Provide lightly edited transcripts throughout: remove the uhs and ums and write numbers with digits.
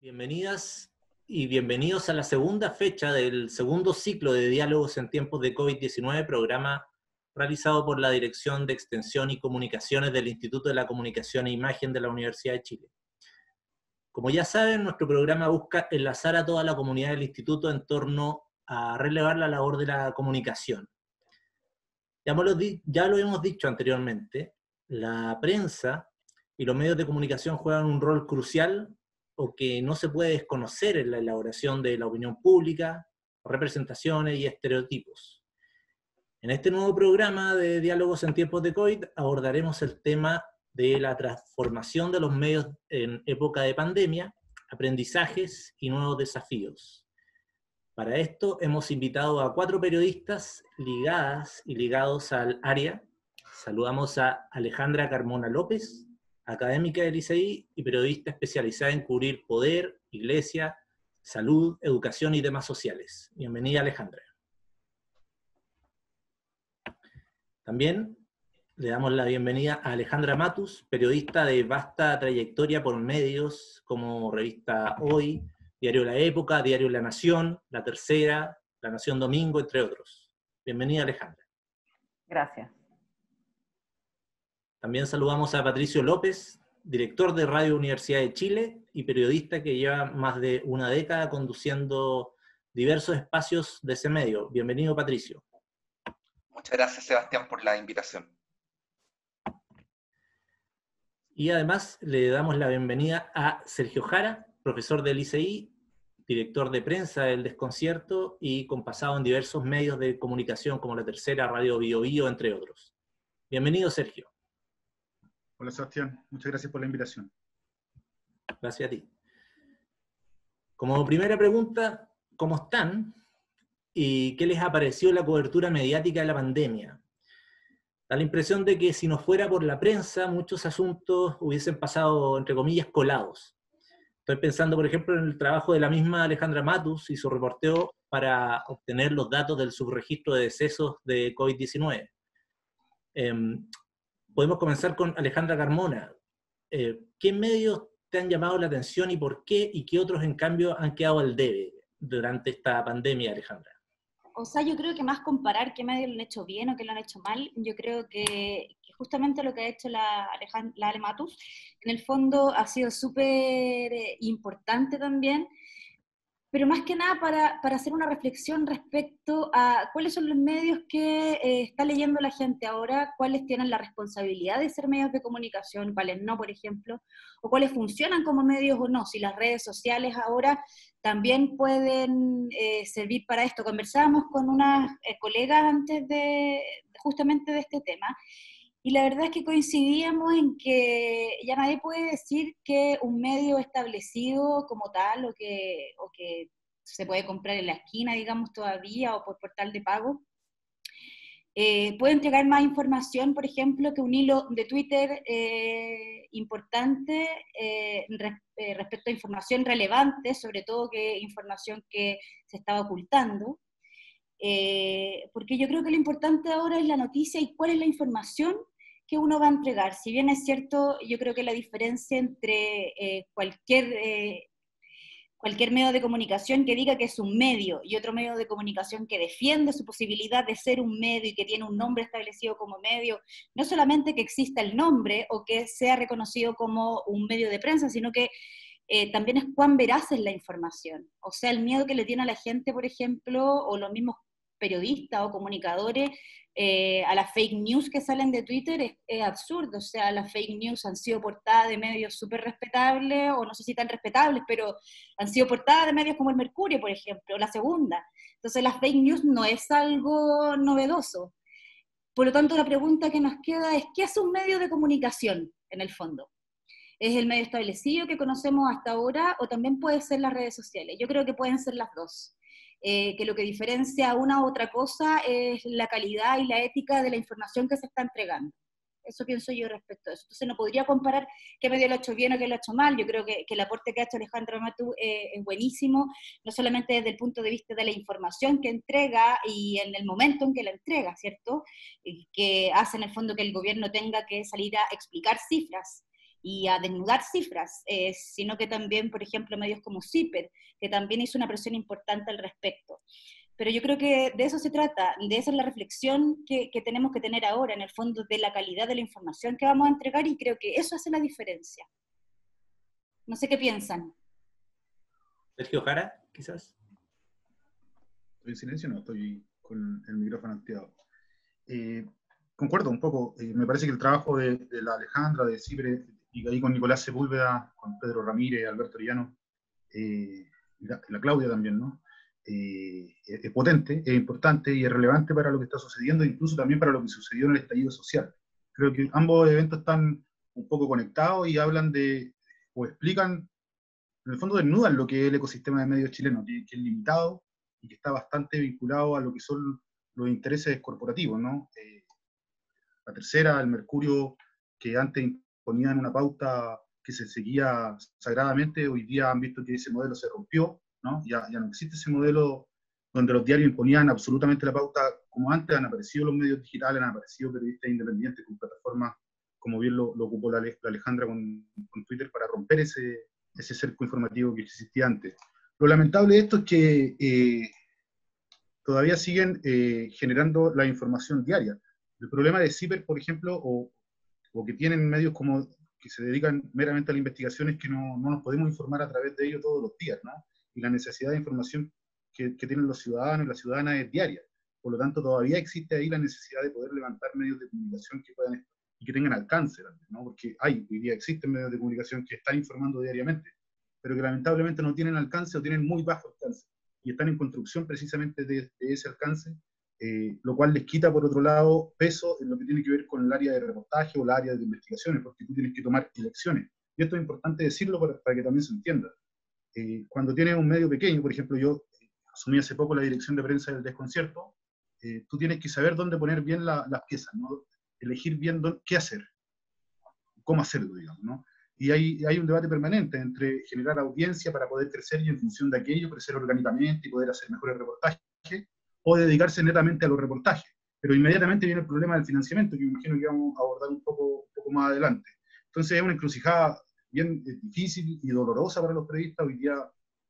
Bienvenidas y bienvenidos a la segunda fecha del segundo ciclo de Diálogos en Tiempos de COVID-19, programa realizado por la Dirección de Extensión y Comunicaciones del Instituto de la Comunicación e Imagen de la Universidad de Chile. Como ya saben, nuestro programa busca enlazar a toda la comunidad del instituto en torno a relevar la labor de la comunicación. Ya lo hemos dicho anteriormente, la prensa y los medios de comunicación juegan un rol crucial o que no se puede desconocer en la elaboración de la opinión pública, representaciones y estereotipos. En este nuevo programa de Diálogos en Tiempos de COVID abordaremos el tema de la transformación de los medios en época de pandemia, aprendizajes y nuevos desafíos. Para esto hemos invitado a 4 periodistas ligadas y ligados al área. Saludamos a Alejandra Carmona López, académica del ICI y periodista especializada en cubrir poder, iglesia, salud, educación y temas sociales. Bienvenida, Alejandra. También le damos la bienvenida a Alejandra Matus, periodista de vasta trayectoria por medios como Revista Hoy, Diario La Época, Diario La Nación, La Tercera, La Nación Domingo, entre otros. Bienvenida, Alejandra. Gracias. También saludamos a Patricio López, director de Radio Universidad de Chile y periodista que lleva más de una década conduciendo diversos espacios de ese medio. Bienvenido, Patricio. Muchas gracias, Sebastián, por la invitación. Y además le damos la bienvenida a Sergio Jara, profesor del ICI, director de prensa del Desconcierto y compasado en diversos medios de comunicación como La Tercera, Radio Bio Bio, entre otros. Bienvenido, Sergio. Hola, Sebastián. Muchas gracias por la invitación. Gracias a ti. Como primera pregunta, ¿cómo están? ¿Y qué les ha parecido la cobertura mediática de la pandemia? Da la impresión de que si no fuera por la prensa, muchos asuntos hubiesen pasado, entre comillas, colados. Estoy pensando, por ejemplo, en el trabajo de la misma Alejandra Matus y su reporteo para obtener los datos del subregistro de decesos de COVID-19. Podemos comenzar con Alejandra Carmona. ¿Qué medios te han llamado la atención y por qué? ¿Y qué otros, en cambio, han quedado al debe durante esta pandemia, Alejandra? O sea, yo creo que más comparar qué medios lo han hecho bien o qué lo han hecho mal, yo creo que justamente lo que ha hecho la Ale Matus, en el fondo ha sido súper importante también, pero más que nada para hacer una reflexión respecto a cuáles son los medios que está leyendo la gente ahora, cuáles tienen la responsabilidad de ser medios de comunicación, cuáles no, por ejemplo, o cuáles funcionan como medios o no, si las redes sociales ahora también pueden servir para esto. Conversábamos con unas colegas antes justamente de este tema, y la verdad es que coincidíamos en que ya nadie puede decir que un medio establecido como tal, o que se puede comprar en la esquina, digamos, todavía, o por portal de pago, puede entregar más información, por ejemplo, que un hilo de Twitter importante respecto a información relevante, sobre todo que información que se estaba ocultando. Porque yo creo que lo importante ahora es la noticia y cuál es la información que uno va a entregar. Si bien es cierto, yo creo que la diferencia entre cualquier medio de comunicación que diga que es un medio y otro medio de comunicación que defiende su posibilidad de ser un medio y que tiene un nombre establecido como medio, no solamente que exista el nombre o que sea reconocido como un medio de prensa, sino que también es cuán veraz es la información. O sea, el miedo que le tiene a la gente, por ejemplo, o los mismos periodistas o comunicadores, a las fake news que salen de Twitter es absurdo. O sea, las fake news han sido portadas de medios súper respetables, o no sé si tan respetables, pero han sido portadas de medios como el Mercurio, por ejemplo, La Segunda. Entonces las fake news no es algo novedoso. Por lo tanto, la pregunta que nos queda es, ¿qué es un medio de comunicación, en el fondo? ¿Es el medio establecido que conocemos hasta ahora, o también puede ser las redes sociales? Yo creo que pueden ser las dos. Que lo que diferencia una u otra cosa es la calidad y la ética de la información que se está entregando. Eso pienso yo respecto a eso. Entonces no podría comparar qué medio lo ha hecho bien o qué lo ha hecho mal. Yo creo que el aporte que ha hecho Alejandra Matus es buenísimo, no solamente desde el punto de vista de la información que entrega y en el momento en que la entrega, ¿cierto? Que hace en el fondo que el gobierno tenga que salir a explicar cifras y a desnudar cifras, sino que también, por ejemplo, medios como CIPER, que también hizo una presión importante al respecto. Pero yo creo que de eso se trata, de esa es la reflexión que tenemos que tener ahora, en el fondo, de la calidad de la información que vamos a entregar, y creo que eso hace la diferencia. No sé qué piensan. Sergio Jara, quizás. ¿Estoy en silencio? No, estoy con el micrófono activado. Concuerdo un poco. Me parece que el trabajo de la Alejandra, de Cipre, y ahí con Nicolás Sepúlveda, con Pedro Ramírez, Alberto Orellano, la Claudia también, ¿no? Es potente, es importante y es relevante para lo que está sucediendo, incluso también para lo que sucedió en el estallido social. Creo que ambos eventos están un poco conectados y hablan o explican, en el fondo desnudan lo que es el ecosistema de medios chileno, que es limitado y que está bastante vinculado a lo que son los intereses corporativos, ¿no? La Tercera, el Mercurio, que antes imponían una pauta que se seguía sagradamente, hoy día han visto que ese modelo se rompió, ¿no? Ya no existe ese modelo donde los diarios imponían absolutamente la pauta como antes. Han aparecido los medios digitales, han aparecido periodistas independientes con plataformas, como bien lo ocupó la Alejandra con Twitter, para romper ese cerco informativo que existía antes. Lo lamentable de esto es que todavía siguen generando la información diaria. El problema de CIPER, por ejemplo, o que tienen medios como que se dedican meramente a la investigación, es que no nos podemos informar a través de ellos todos los días, ¿no? Y la necesidad de información que tienen los ciudadanos y las ciudadanas es diaria. Por lo tanto, todavía existe ahí la necesidad de poder levantar medios de comunicación que puedan y que tengan alcance también, ¿no? Porque hoy día existen medios de comunicación que están informando diariamente, pero que lamentablemente no tienen alcance o tienen muy bajo alcance, y están en construcción precisamente de ese alcance, lo cual les quita, por otro lado, peso en lo que tiene que ver con el área de reportaje o el área de investigaciones, porque tú tienes que tomar elecciones. Y esto es importante decirlo para que también se entienda. Cuando tienes un medio pequeño, por ejemplo, yo asumí hace poco la dirección de prensa del Desconcierto, tú tienes que saber dónde poner bien las piezas, ¿no? Elegir bien qué hacer, cómo hacerlo, digamos, ¿no? Y hay un debate permanente entre generar audiencia para poder crecer y en función de aquello crecer orgánicamente y poder hacer mejores reportajes, o dedicarse netamente a los reportajes. Pero inmediatamente viene el problema del financiamiento, que me imagino que vamos a abordar un poco más adelante. Entonces es una encrucijada bien difícil y dolorosa para los periodistas. Hoy día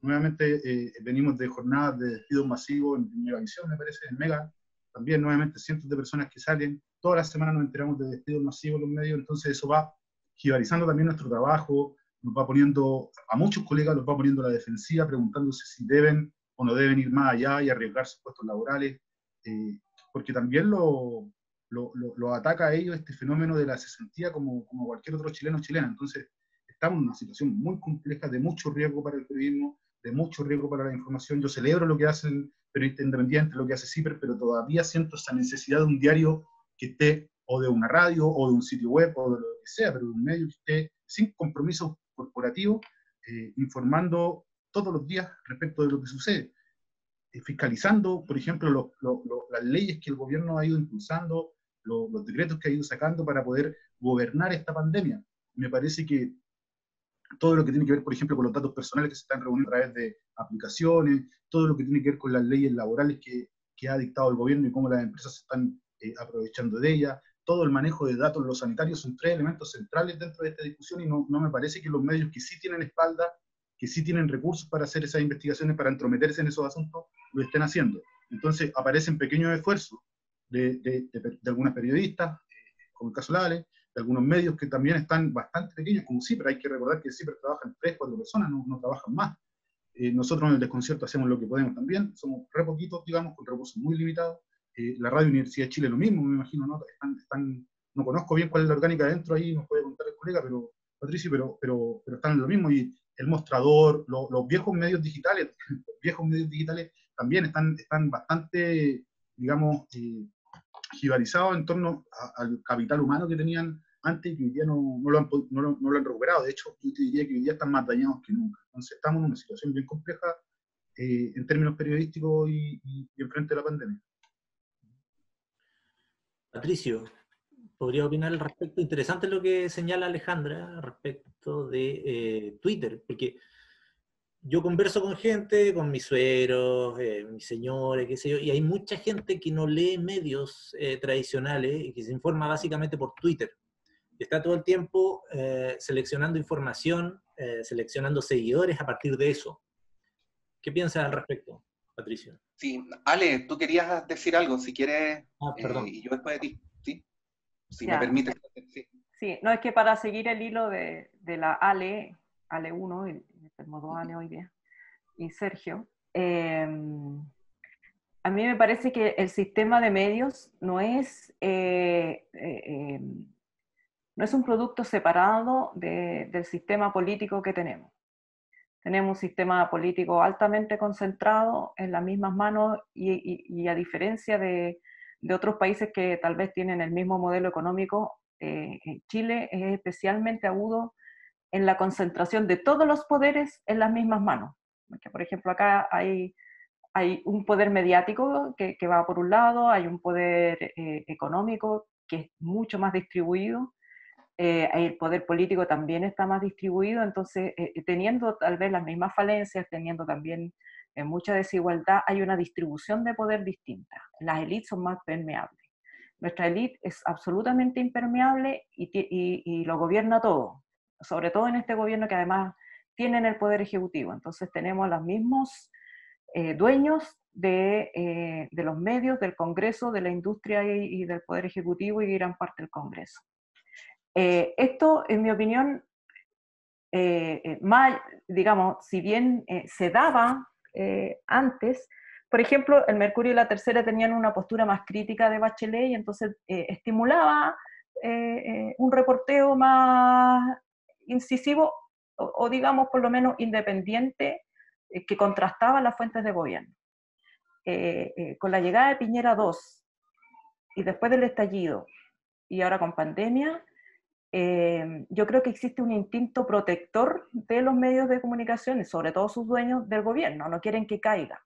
nuevamente venimos de jornadas de despidos masivos en Megavisión, me parece, en Mega, también nuevamente cientos de personas que salen, todas las semanas nos enteramos de despidos masivos en los medios. Entonces eso va jibarizando también nuestro trabajo, nos va poniendo, a muchos colegas los va poniendo a la defensiva, preguntándose si deben o no deben ir más allá y arriesgar sus puestos laborales, porque también lo ataca a ellos este fenómeno de la cesantía como cualquier otro chileno o chilena. Entonces estamos en una situación muy compleja, de mucho riesgo para el periodismo, de mucho riesgo para la información. Yo celebro lo que hacen periodistas independientes, lo que hace CIPER, pero todavía siento esa necesidad de un diario que esté, o de una radio, o de un sitio web, o de lo que sea, pero de un medio que esté sin compromiso corporativo, informando todos los días respecto de lo que sucede, fiscalizando, por ejemplo, las leyes que el gobierno ha ido impulsando, los decretos que ha ido sacando para poder gobernar esta pandemia. Me parece que todo lo que tiene que ver, por ejemplo, con los datos personales que se están reuniendo a través de aplicaciones, todo lo que tiene que ver con las leyes laborales que ha dictado el gobierno y cómo las empresas se están aprovechando de ellas, todo el manejo de datos, los sanitarios, son tres elementos centrales dentro de esta discusión, y no me parece que los medios que sí tienen espalda, que sí tienen recursos para hacer esas investigaciones, para entrometerse en esos asuntos, lo estén haciendo. Entonces aparecen pequeños esfuerzos de algunas periodistas, como el caso Lale, de algunos medios que también están bastante pequeños, como CIPER. Hay que recordar que CIPER trabajan 3, 4 personas, no trabajan más. Nosotros en el Desconcierto hacemos lo que podemos también, somos re poquitos, digamos, con recursos muy limitados. La Radio Universidad de Chile lo mismo, me imagino, ¿no? No conozco bien cuál es la orgánica dentro, ahí nos puede contar el colega, Patricio, pero están en lo mismo. Y el Mostrador, los viejos medios digitales, también están bastante, digamos, jibarizados en torno al capital humano que tenían antes, que hoy día no lo han recuperado. De hecho, yo te diría que hoy día están más dañados que nunca. Entonces estamos en una situación bien compleja en términos periodísticos y enfrente de la pandemia. Patricio, ¿podría opinar al respecto? Interesante lo que señala Alejandra respecto de Twitter, porque yo converso con gente, con mis suegros, mis señores, qué sé yo, y hay mucha gente que no lee medios tradicionales y que se informa básicamente por Twitter. está todo el tiempo seleccionando información, seleccionando seguidores a partir de eso. ¿Qué piensas al respecto, Patricio? Sí, Ale, tú querías decir algo, si quieres, Perdón. y yo después de ti, ¿sí? Si me Ya. permites. Sí. Sí, no, es que para seguir el hilo de la Ale 1, y tenemos 2 Ale hoy día, y Sergio, a mí me parece que el sistema de medios no es un producto separado del sistema político que tenemos. Tenemos un sistema político altamente concentrado en las mismas manos y a diferencia de otros países que tal vez tienen el mismo modelo económico, Chile es especialmente agudo en la concentración de todos los poderes en las mismas manos. Porque, por ejemplo, acá hay un poder mediático que va por un lado, hay un poder económico que es mucho más distribuido, el poder político también está más distribuido, entonces teniendo tal vez las mismas falencias, teniendo también mucha desigualdad, hay una distribución de poder distinta. Las élites son más permeables. Nuestra élite es absolutamente impermeable y lo gobierna todo, sobre todo en este gobierno que además tienen el poder ejecutivo. Entonces tenemos los mismos dueños de los medios, del Congreso, de la industria y del poder ejecutivo y gran parte del Congreso. Esto, en mi opinión, digamos, si bien se daba antes, por ejemplo, el Mercurio y la Tercera tenían una postura más crítica de Bachelet y entonces estimulaba un reporteo más incisivo o digamos por lo menos independiente que contrastaba las fuentes de gobierno. Con la llegada de Piñera II y después del estallido y ahora con pandemia, yo creo que existe un instinto protector de los medios de comunicación y sobre todo sus dueños del gobierno, no quieren que caiga.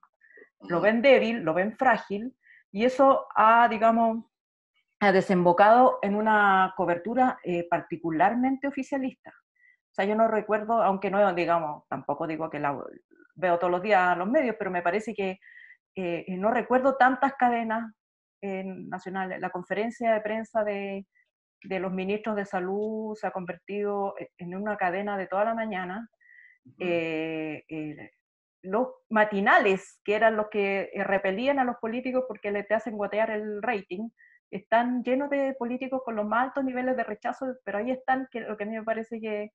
Lo ven débil, lo ven frágil y eso ha desembocado en una cobertura particularmente oficialista. O sea, yo no recuerdo, aunque no, digamos, tampoco digo que la veo todos los días los medios, pero me parece que no recuerdo tantas cadenas nacionales. La conferencia de prensa de los ministros de salud se ha convertido en una cadena de toda la mañana. Los matinales, que eran los que repelían a los políticos porque te hacen guatear el rating, están llenos de políticos con los más altos niveles de rechazo, pero ahí están, que lo que a mí me parece que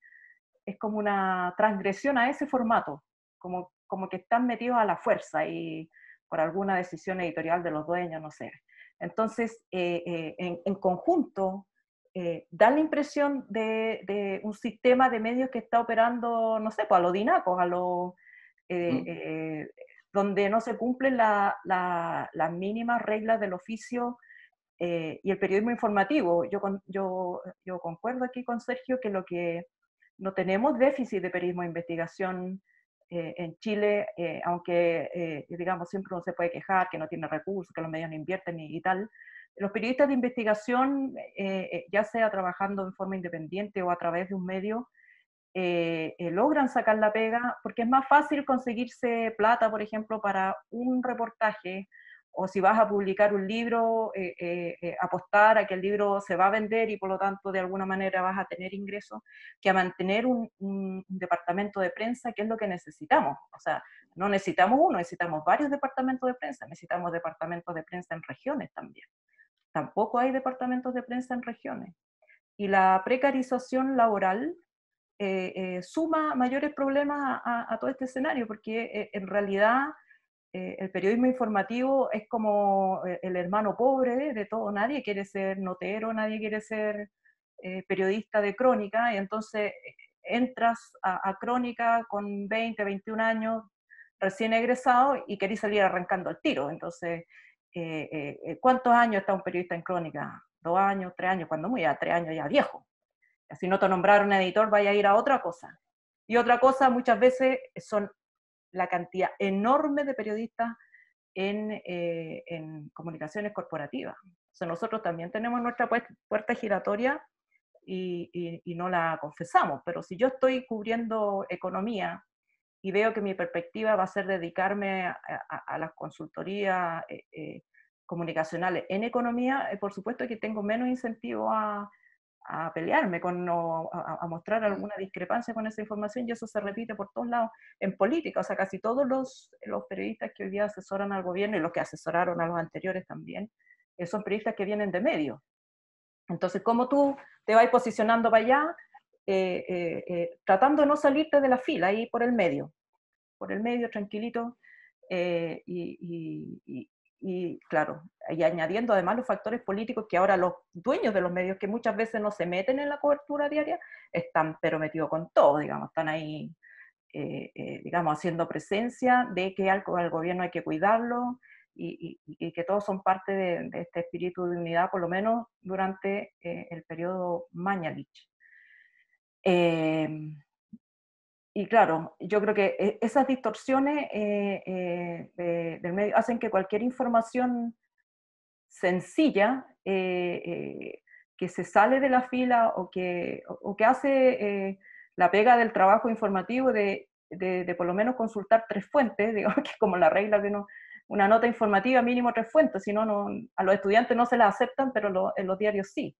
es como una transgresión a ese formato, como que están metidos a la fuerza y por alguna decisión editorial de los dueños, no sé. Entonces, en conjunto, da la impresión de un sistema de medios que está operando, no sé, pues a los dinacos, donde no se cumplen las mínimas reglas del oficio y el periodismo informativo. Yo concuerdo aquí con Sergio que no tenemos déficit de periodismo de investigación en Chile, aunque digamos siempre uno se puede quejar que no tiene recursos, que los medios no invierten y tal. Los periodistas de investigación, ya sea trabajando en forma independiente o a través de un medio, logran sacar la pega porque es más fácil conseguirse plata, por ejemplo, para un reportaje, o si vas a publicar un libro, apostar a que el libro se va a vender y por lo tanto de alguna manera vas a tener ingresos, que a mantener un departamento de prensa, que es lo que necesitamos. O sea, no necesitamos uno, necesitamos varios departamentos de prensa, necesitamos departamentos de prensa en regiones también. Tampoco hay departamentos de prensa en regiones. Y la precarización laboral suma mayores problemas a todo este escenario, porque en realidad el periodismo informativo es como el hermano pobre de todo. Nadie quiere ser notero, nadie quiere ser periodista de crónica, y entonces entras a crónica con 20, 21 años, recién egresado, y querés salir arrancando al tiro. Entonces, ¿cuántos años está un periodista en crónica? 2 años, 3 años, cuando muy a 3 años ya viejo. Si no te nombraron editor, vaya a ir a otra cosa. Y otra cosa muchas veces son la cantidad enorme de periodistas en comunicaciones corporativas. O sea, nosotros también tenemos nuestra puerta giratoria y no la confesamos, pero si yo estoy cubriendo economía y veo que mi perspectiva va a ser dedicarme a las consultorías comunicacionales en economía, por supuesto que tengo menos incentivo a a pelearme, a mostrar alguna discrepancia con esa información, y eso se repite por todos lados en política. O sea, casi todos los periodistas que hoy día asesoran al gobierno, y los que asesoraron a los anteriores también, son periodistas que vienen de medios. Entonces, ¿cómo tú te vas posicionando para allá? Tratando de no salirte de la fila, ahí por el medio, tranquilito, y claro, y añadiendo además los factores políticos que ahora los dueños de los medios, que muchas veces no se meten en la cobertura diaria, están pero metidos con todo, digamos, están ahí, digamos, haciendo presencia de que al gobierno hay que cuidarlo, y que todos son parte de este espíritu de unidad, por lo menos durante el periodo Mañalich. Y claro, yo creo que esas distorsiones del medio hacen que cualquier información sencilla que se sale de la fila o que hace la pega del trabajo informativo de por lo menos consultar 3 fuentes, digamos que es como la regla de una nota informativa mínimo 3 fuentes, si no, a los estudiantes no se la aceptan, pero en los diarios sí.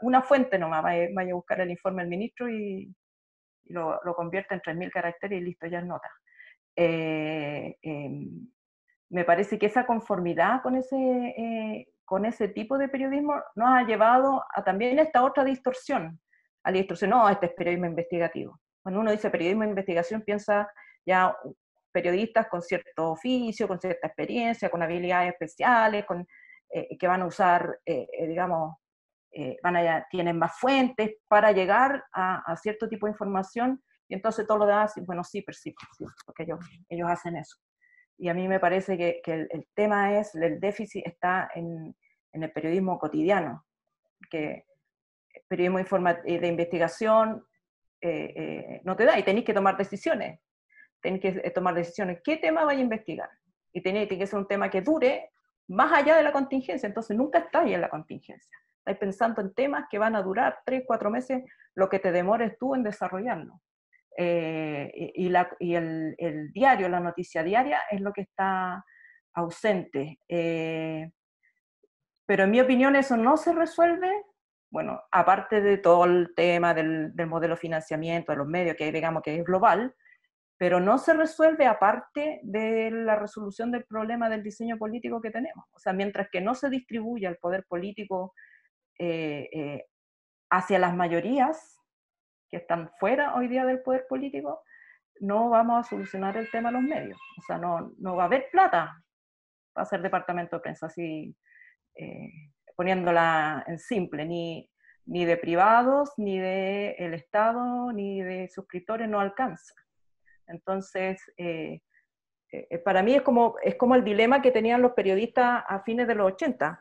Una fuente nomás, vaya a buscar el informe del ministro y lo convierte en 3.000 caracteres y listo, ya es nota. Me parece que esa conformidad con ese tipo de periodismo nos ha llevado a también esta otra distorsión. A la distorsión, no, este es periodismo investigativo. Cuando uno dice periodismo de investigación, piensa ya periodistas con cierto oficio, con cierta experiencia, con habilidades especiales, que van a usar, digamos, tienen más fuentes para llegar a cierto tipo de información, y entonces todo lo demás, bueno, sí, porque ellos hacen eso. Y a mí me parece que el tema es, el déficit está en el periodismo cotidiano, que el periodismo de investigación no te da, y tenéis que tomar decisiones. Tenéis que tomar decisiones. ¿Qué tema vais a investigar? Y tiene que ser un tema que dure más allá de la contingencia, entonces nunca estáis en la contingencia. Estáis pensando en temas que van a durar 3, 4 meses, lo que te demores tú en desarrollarlo. Y el diario, la noticia diaria, es lo que está ausente. Pero en mi opinión eso no se resuelve, bueno, aparte de todo el tema del modelo de financiamiento de los medios, que digamos que es global, pero no se resuelve aparte de la resolución del problema del diseño político que tenemos. O sea, mientras que no se distribuya el poder político hacia las mayorías que están fuera hoy día del poder político, no vamos a solucionar el tema de los medios. O sea, no va a haber plata para hacer departamento de prensa, así poniéndola en simple, ni de privados, ni del Estado, ni de suscriptores no alcanza. Entonces, para mí es como el dilema que tenían los periodistas a fines de los 80.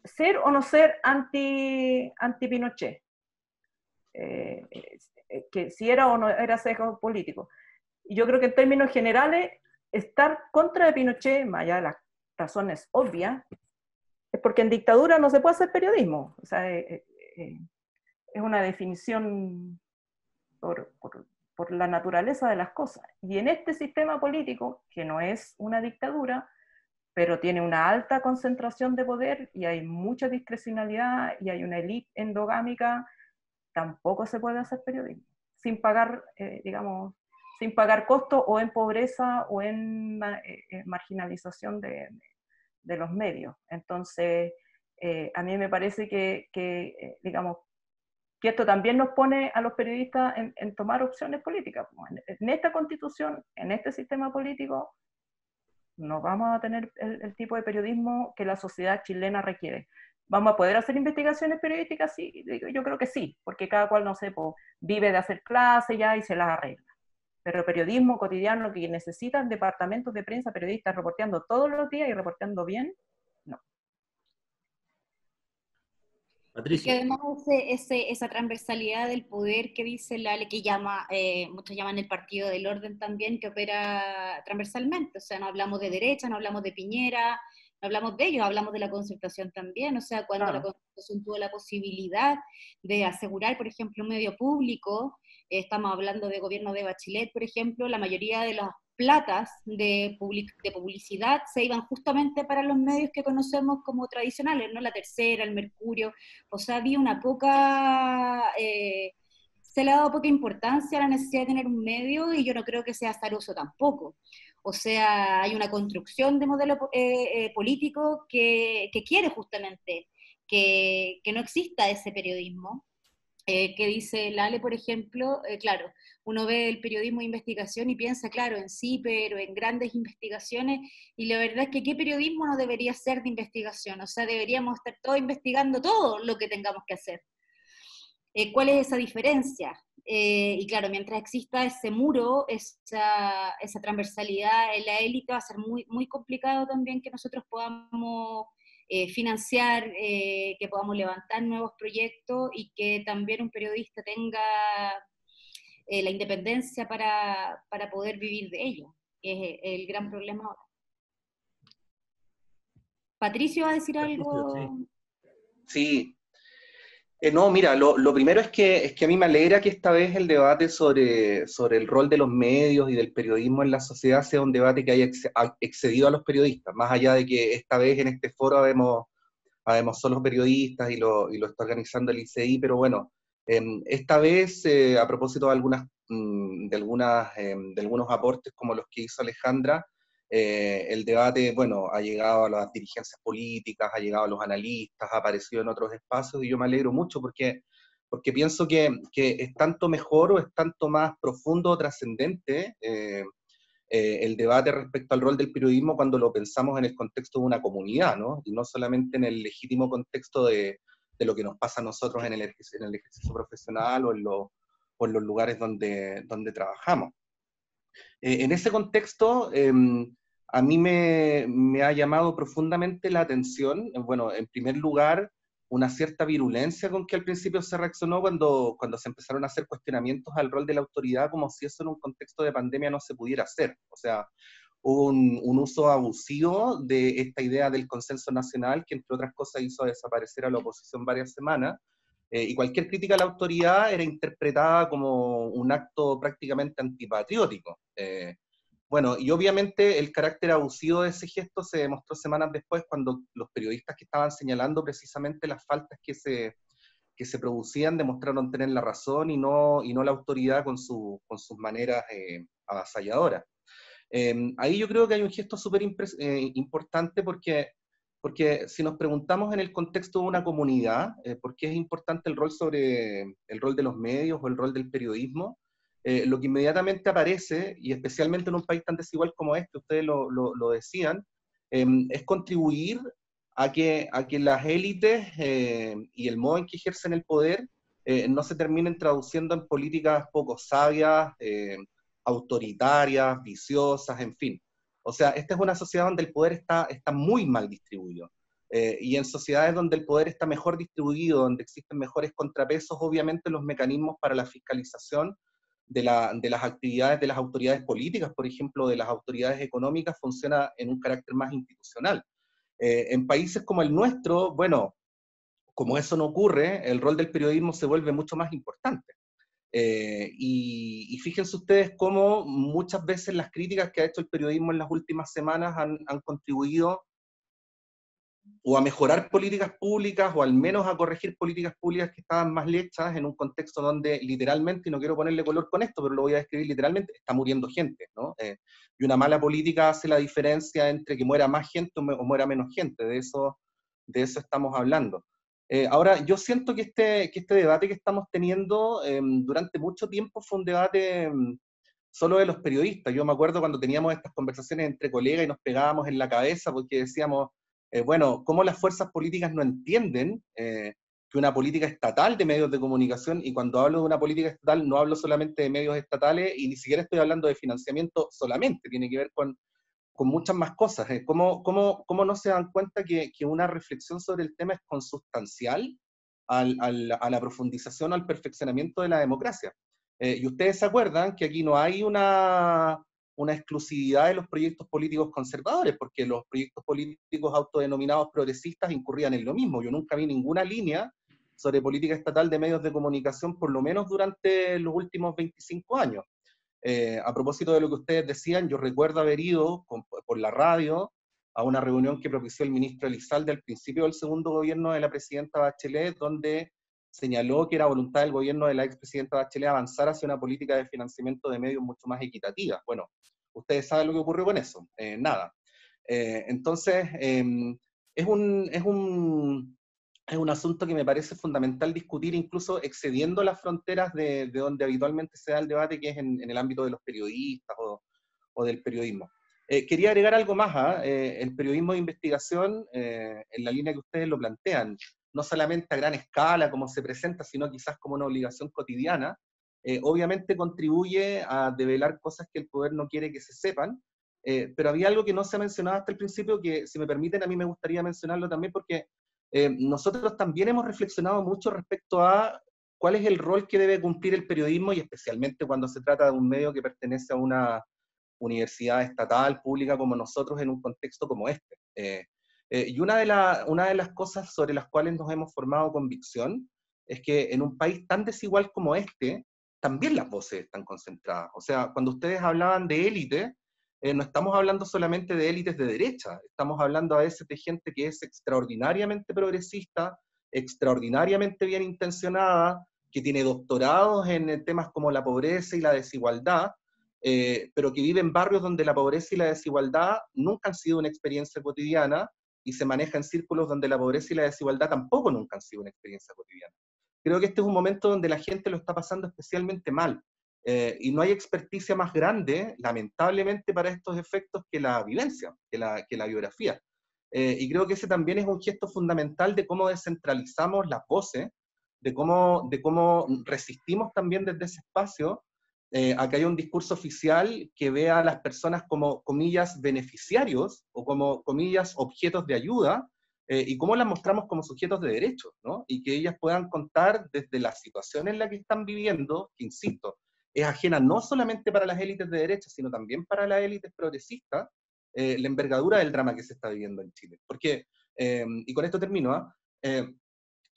Ser o no ser anti-Pinochet. Que si era o no era sesgo político. Y yo creo que en términos generales, estar contra de Pinochet, más allá de las razones obvias, es porque en dictadura no se puede hacer periodismo. O sea, es una definición por la naturaleza de las cosas. Y en este sistema político, que no es una dictadura, pero tiene una alta concentración de poder y hay mucha discrecionalidad y hay una élite endogámica, tampoco se puede hacer periodismo sin pagar, digamos, sin pagar costos o en pobreza o en marginalización de los medios. Entonces, a mí me parece que digamos, que esto también nos pone a los periodistas en tomar opciones políticas. En esta constitución, en este sistema político, no vamos a tener el tipo de periodismo que la sociedad chilena requiere. ¿Vamos a poder hacer investigaciones periodísticas? Sí, yo creo que sí, porque cada cual, no sé, vive de hacer clases ya y se las arregla. Pero periodismo cotidiano que necesitan departamentos de prensa, periodistas reporteando todos los días y reporteando bien, no. Patricia. Y además esa transversalidad del poder que dice la ley, que muchos llaman el partido del orden también, que opera transversalmente. O sea, no hablamos de derecha, no hablamos de Piñera, no hablamos de ellos, hablamos de la concertación también. O sea, cuando la concertación tuvo la posibilidad de asegurar, por ejemplo, un medio público, estamos hablando de gobierno de Bachelet, por ejemplo, la mayoría de los platas de publicidad se iban justamente para los medios que conocemos como tradicionales, ¿no? La Tercera, el Mercurio, o sea, había una poca... se le ha dado poca importancia a la necesidad de tener un medio, y yo no creo que sea azaroso tampoco. O sea, hay una construcción de modelo político que quiere justamente que no exista ese periodismo, que dice Lale, por ejemplo. Claro, uno ve el periodismo de investigación y piensa, claro, en sí, pero en grandes investigaciones, y la verdad es que ¿qué periodismo no debería ser de investigación? O sea, deberíamos estar todos investigando todo lo que tengamos que hacer. ¿Cuál es esa diferencia? Y claro, mientras exista ese muro, esa transversalidad en la élite, va a ser muy, muy complicado también que nosotros podamos financiar, que podamos levantar nuevos proyectos, y que también un periodista tenga la independencia para poder vivir de ello, que es el gran problema ahora. ¿Patricio va a decir algo? Sí. No, mira, lo primero es que a mí me alegra que esta vez el debate sobre el rol de los medios y del periodismo en la sociedad sea un debate que haya excedido a los periodistas, más allá de que esta vez en este foro habemos solo periodistas y lo está organizando el ICI, pero bueno, esta vez, a propósito de algunos aportes como los que hizo Alejandra, el debate, bueno, ha llegado a las dirigencias políticas, ha llegado a los analistas, ha aparecido en otros espacios, y yo me alegro mucho porque pienso que es tanto mejor o es tanto más profundo o trascendente el debate respecto al rol del periodismo cuando lo pensamos en el contexto de una comunidad, ¿no? Y no solamente en el legítimo contexto de lo que nos pasa a nosotros en el ejercicio profesional o en los lugares donde trabajamos. En ese contexto, a mí me ha llamado profundamente la atención, bueno, en primer lugar, una cierta virulencia con que al principio se reaccionó cuando se empezaron a hacer cuestionamientos al rol de la autoridad, como si eso en un contexto de pandemia no se pudiera hacer. O sea, hubo un uso abusivo de esta idea del consenso nacional, que entre otras cosas hizo desaparecer a la oposición varias semanas, y cualquier crítica a la autoridad era interpretada como un acto prácticamente antipatriótico. Bueno, y obviamente el carácter abusivo de ese gesto se demostró semanas después, cuando los periodistas que estaban señalando precisamente las faltas que se producían demostraron tener la razón, y no la autoridad con sus maneras avasalladoras. Ahí yo creo que hay un gesto súper importante, porque si nos preguntamos en el contexto de una comunidad, ¿por qué es importante el rol de los medios o el rol del periodismo? Lo que inmediatamente aparece, y especialmente en un país tan desigual como este, ustedes lo decían, es contribuir a que las élites y el modo en que ejercen el poder no se terminen traduciendo en políticas poco sabias, autoritarias, viciosas, en fin. O sea, esta es una sociedad donde el poder está muy mal distribuido. Y en sociedades donde el poder está mejor distribuido, donde existen mejores contrapesos, obviamente los mecanismos para la fiscalización de las actividades de las autoridades políticas, por ejemplo, de las autoridades económicas, funciona en un carácter más institucional. En países como el nuestro, bueno, como eso no ocurre, el rol del periodismo se vuelve mucho más importante. Y fíjense ustedes cómo muchas veces las críticas que ha hecho el periodismo en las últimas semanas han contribuido o a mejorar políticas públicas, o al menos a corregir políticas públicas que estaban mal hechas en un contexto donde literalmente, y no quiero ponerle color con esto, pero lo voy a describir literalmente, está muriendo gente, ¿no? Y una mala política hace la diferencia entre que muera más gente o muera menos gente, de eso estamos hablando. Ahora, yo siento que este debate que estamos teniendo durante mucho tiempo fue un debate solo de los periodistas. Yo me acuerdo cuando teníamos estas conversaciones entre colegas y nos pegábamos en la cabeza porque decíamos, bueno, ¿cómo las fuerzas políticas no entienden que una política estatal de medios de comunicación, y cuando hablo de una política estatal no hablo solamente de medios estatales, y ni siquiera estoy hablando de financiamiento solamente, tiene que ver con muchas más cosas? ¿Cómo no se dan cuenta que una reflexión sobre el tema es consustancial a la profundización o al perfeccionamiento de la democracia? Y ustedes se acuerdan que aquí no hay una exclusividad de los proyectos políticos conservadores, porque los proyectos políticos autodenominados progresistas incurrían en lo mismo. Yo nunca vi ninguna línea sobre política estatal de medios de comunicación, por lo menos durante los últimos 25 años. A propósito de lo que ustedes decían, yo recuerdo haber ido por la radio a una reunión que propició el ministro Elizalde al principio del segundo gobierno de la presidenta Bachelet, donde señaló que era voluntad del gobierno de la expresidenta Bachelet avanzar hacia una política de financiamiento de medios mucho más equitativa. Bueno, ustedes saben lo que ocurrió con eso, nada. Entonces, es un asunto que me parece fundamental discutir, incluso excediendo las fronteras de donde habitualmente se da el debate, que es en el ámbito de los periodistas o del periodismo. Quería agregar algo más. El periodismo de investigación, en la línea que ustedes lo plantean, no solamente a gran escala como se presenta, sino quizás como una obligación cotidiana, obviamente contribuye a develar cosas que el poder no quiere que se sepan, pero había algo que no se ha mencionado hasta el principio, que si me permiten a mí me gustaría mencionarlo también, porque nosotros también hemos reflexionado mucho respecto a cuál es el rol que debe cumplir el periodismo, y especialmente cuando se trata de un medio que pertenece a una universidad estatal, pública como nosotros, en un contexto como este. Y una de las cosas sobre las cuales nos hemos formado convicción es que en un país tan desigual como este, también las voces están concentradas. O sea, cuando ustedes hablaban de élite, no estamos hablando solamente de élites de derecha, estamos hablando a veces de gente que es extraordinariamente progresista, extraordinariamente bien intencionada, que tiene doctorados en temas como la pobreza y la desigualdad, pero que vive en barrios donde la pobreza y la desigualdad nunca han sido una experiencia cotidiana, y se maneja en círculos donde la pobreza y la desigualdad tampoco nunca han sido una experiencia cotidiana. Creo que este es un momento donde la gente lo está pasando especialmente mal, y no hay experticia más grande, lamentablemente, para estos efectos que la vivencia, que la biografía. Y creo que ese también es un gesto fundamental de cómo descentralizamos las voces, de cómo resistimos también desde ese espacio a que haya un discurso oficial que vea a las personas como, comillas, beneficiarios, o como, comillas, objetos de ayuda, y cómo las mostramos como sujetos de derechos, ¿no? Y que ellas puedan contar desde la situación en la que están viviendo, que, insisto, es ajena no solamente para las élites de derecha, sino también para las élites progresistas, la envergadura del drama que se está viviendo en Chile. Porque, y con esto termino,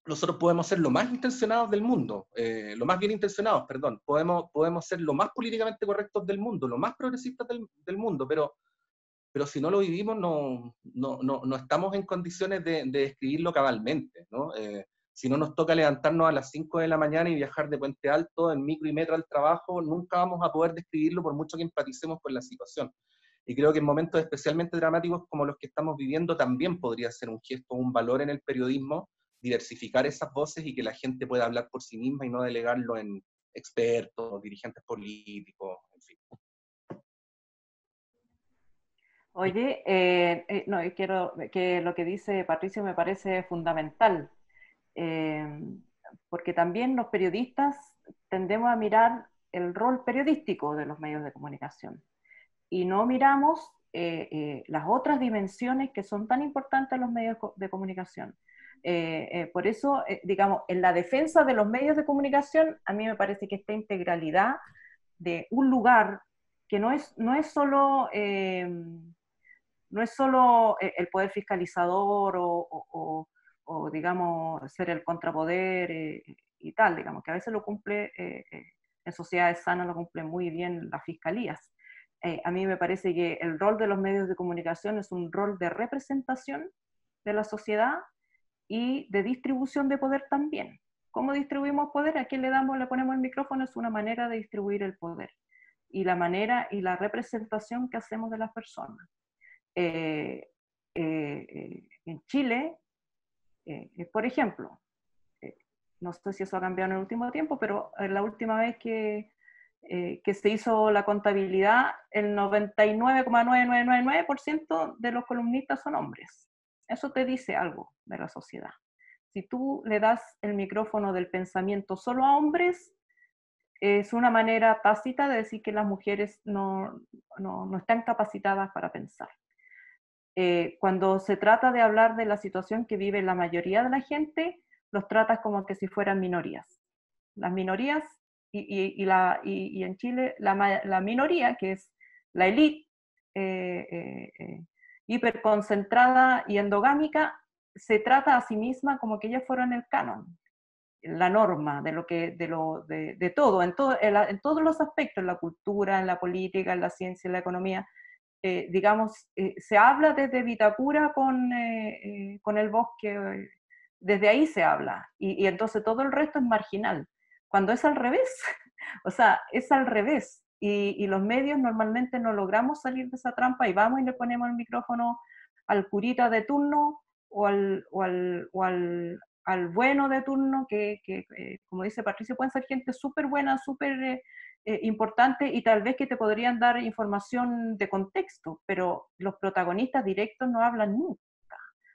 nosotros podemos ser lo más intencionados del mundo, lo más bien intencionados, perdón, podemos ser lo más políticamente correctos del mundo, lo más progresistas del mundo, pero si no lo vivimos, no estamos en condiciones de describirlo cabalmente, ¿no? Si no nos toca levantarnos a las 5 de la mañana y viajar de Puente Alto en micro y metro al trabajo, nunca vamos a poder describirlo por mucho que empaticemos con la situación. Y creo que en momentos especialmente dramáticos como los que estamos viviendo también podría ser un gesto, un valor en el periodismo, diversificar esas voces y que la gente pueda hablar por sí misma y no delegarlo en expertos, dirigentes políticos, en fin. Oye, no, quiero que lo que dice Patricio me parece fundamental, porque también los periodistas tendemos a mirar el rol periodístico de los medios de comunicación y no miramos las otras dimensiones que son tan importantes en los medios de comunicación. Por eso, digamos, en la defensa de los medios de comunicación, a mí me parece que esta integralidad de un lugar que no es solo el poder fiscalizador o digamos, ser el contrapoder y tal, digamos, que a veces lo cumple, en sociedades sanas lo cumplen muy bien las fiscalías. A mí me parece que el rol de los medios de comunicación es un rol de representación de la sociedad y de distribución de poder también. ¿Cómo distribuimos poder? ¿A quién le ponemos el micrófono? Es una manera de distribuir el poder. Y la manera y la representación que hacemos de las personas. En Chile, por ejemplo, no sé si eso ha cambiado en el último tiempo, pero la última vez que se hizo la contabilidad, el 99,9999% de los columnistas son hombres. Eso te dice algo de la sociedad. Si tú le das el micrófono del pensamiento solo a hombres, es una manera tácita de decir que las mujeres no están capacitadas para pensar. Cuando se trata de hablar de la situación que vive la mayoría de la gente, los tratas como que si fueran minorías. Las minorías, y en Chile la minoría, que es la élite hiperconcentrada y endogámica, se trata a sí misma como que ellas fueran el canon. la norma, de todo, en todos los aspectos, en la cultura, en la política, en la ciencia, en la economía. Digamos, se habla desde Vitacura con el bosque, desde ahí se habla, y entonces todo el resto es marginal, cuando es al revés, o sea, es al revés, y los medios normalmente no logramos salir de esa trampa y vamos y le ponemos el micrófono al curita de turno o al bueno de turno, que como dice Patricio, pueden ser gente súper buena, súper importante y tal vez que te podrían dar información de contexto, pero los protagonistas directos no hablan nunca,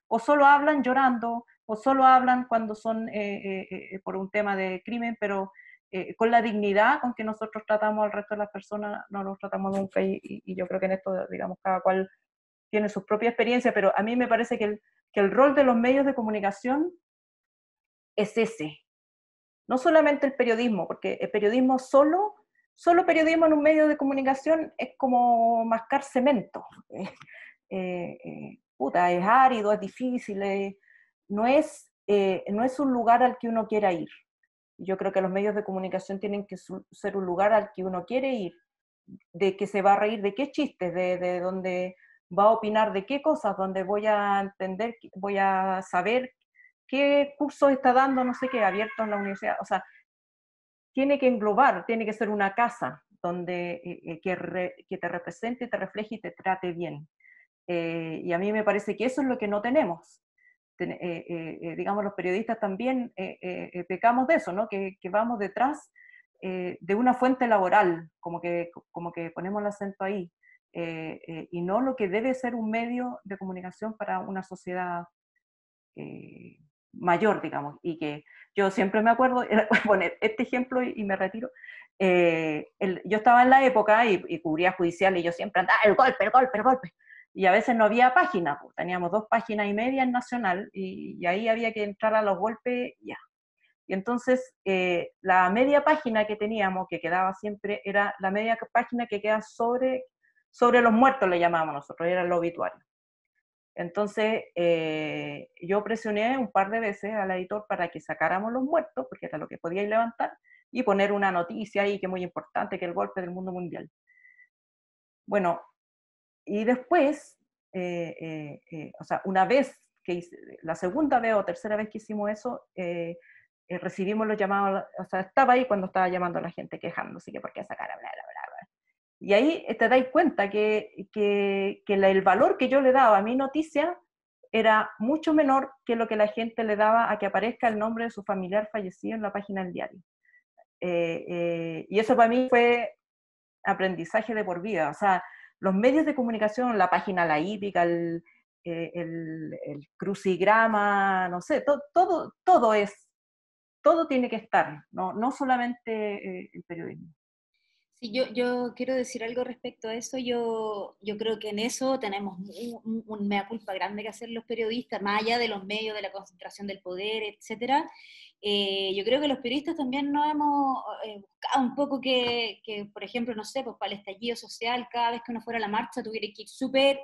o solo hablan llorando, o solo hablan cuando son por un tema de crimen, pero con la dignidad con que nosotros tratamos al resto de las personas, no los tratamos nunca, y yo creo que en esto, digamos, cada cual tiene sus propias experiencias, pero a mí me parece que el rol de los medios de comunicación es ese. No solamente el periodismo, porque el periodismo solo periodismo en un medio de comunicación es como mascar cemento. Es árido, es difícil, no es un lugar al que uno quiera ir. Yo creo que los medios de comunicación tienen que ser un lugar al que uno quiere ir, de que se va a reír de qué chistes, de donde va a opinar de qué cosas, donde voy a entender, voy a saber qué cursos está dando, no sé qué, abierto en la universidad. O sea, tiene que englobar, tiene que ser una casa donde que te represente, te refleje y te trate bien. Y a mí me parece que eso es lo que no tenemos. Digamos, los periodistas también pecamos de eso, ¿no? Que vamos detrás de una fuente laboral, como que ponemos el acento ahí, y no lo que debe ser un medio de comunicación para una sociedad mayor, digamos, y que yo siempre me acuerdo, voy a poner este ejemplo y me retiro. Yo estaba en la época y cubría judicial y yo siempre andaba, el golpe, y a veces no había página, pues, teníamos 2 páginas y media en Nacional, y ahí había que entrar a los golpes, ya. Y entonces, la media página que teníamos, que quedaba siempre, era la media página que queda sobre los muertos, le llamábamos nosotros, era el obituario. Entonces, yo presioné un par de veces al editor para que sacáramos los muertos, porque era lo que podíais levantar, y poner una noticia ahí que es muy importante, que el golpe del mundo mundial. Bueno, y después, o sea, una vez la segunda vez o tercera vez que hicimos eso, recibimos los llamados, o sea, estaba ahí cuando estaba llamando a la gente quejándose que por qué sacar, bla, bla, bla, bla. Y ahí te dais cuenta que el valor que yo le daba a mi noticia era mucho menor que lo que la gente le daba a que aparezca el nombre de su familiar fallecido en la página del diario. Y eso para mí fue aprendizaje de por vida. O sea, los medios de comunicación, la página La Hípica, el crucigrama, no sé, todo tiene que estar, no solamente el periodismo. Sí, yo quiero decir algo respecto a eso. Yo creo que en eso tenemos un mea culpa grande que hacer los periodistas, más allá de los medios, de la concentración del poder, etcétera. Yo creo que los periodistas también nos hemos buscado un poco que, por ejemplo, no sé, pues para el estallido social, cada vez que uno fuera a la marcha tuviera que ir súper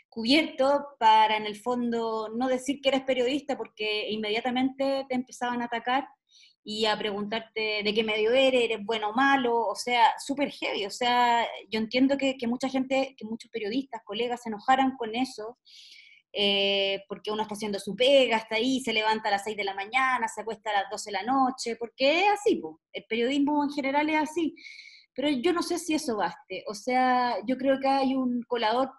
cubierto para, en el fondo, no decir que eres periodista, porque inmediatamente te empezaban a atacar y a preguntarte de qué medio eres bueno o malo, o sea, súper heavy. O sea, yo entiendo que mucha gente, que muchos periodistas, colegas se enojaran con eso, porque uno está haciendo su pega, está ahí, se levanta a las 6 de la mañana, se acuesta a las 12 de la noche, porque es así, po. El periodismo en general es así, pero yo no sé si eso baste. O sea, yo creo que hay un colador,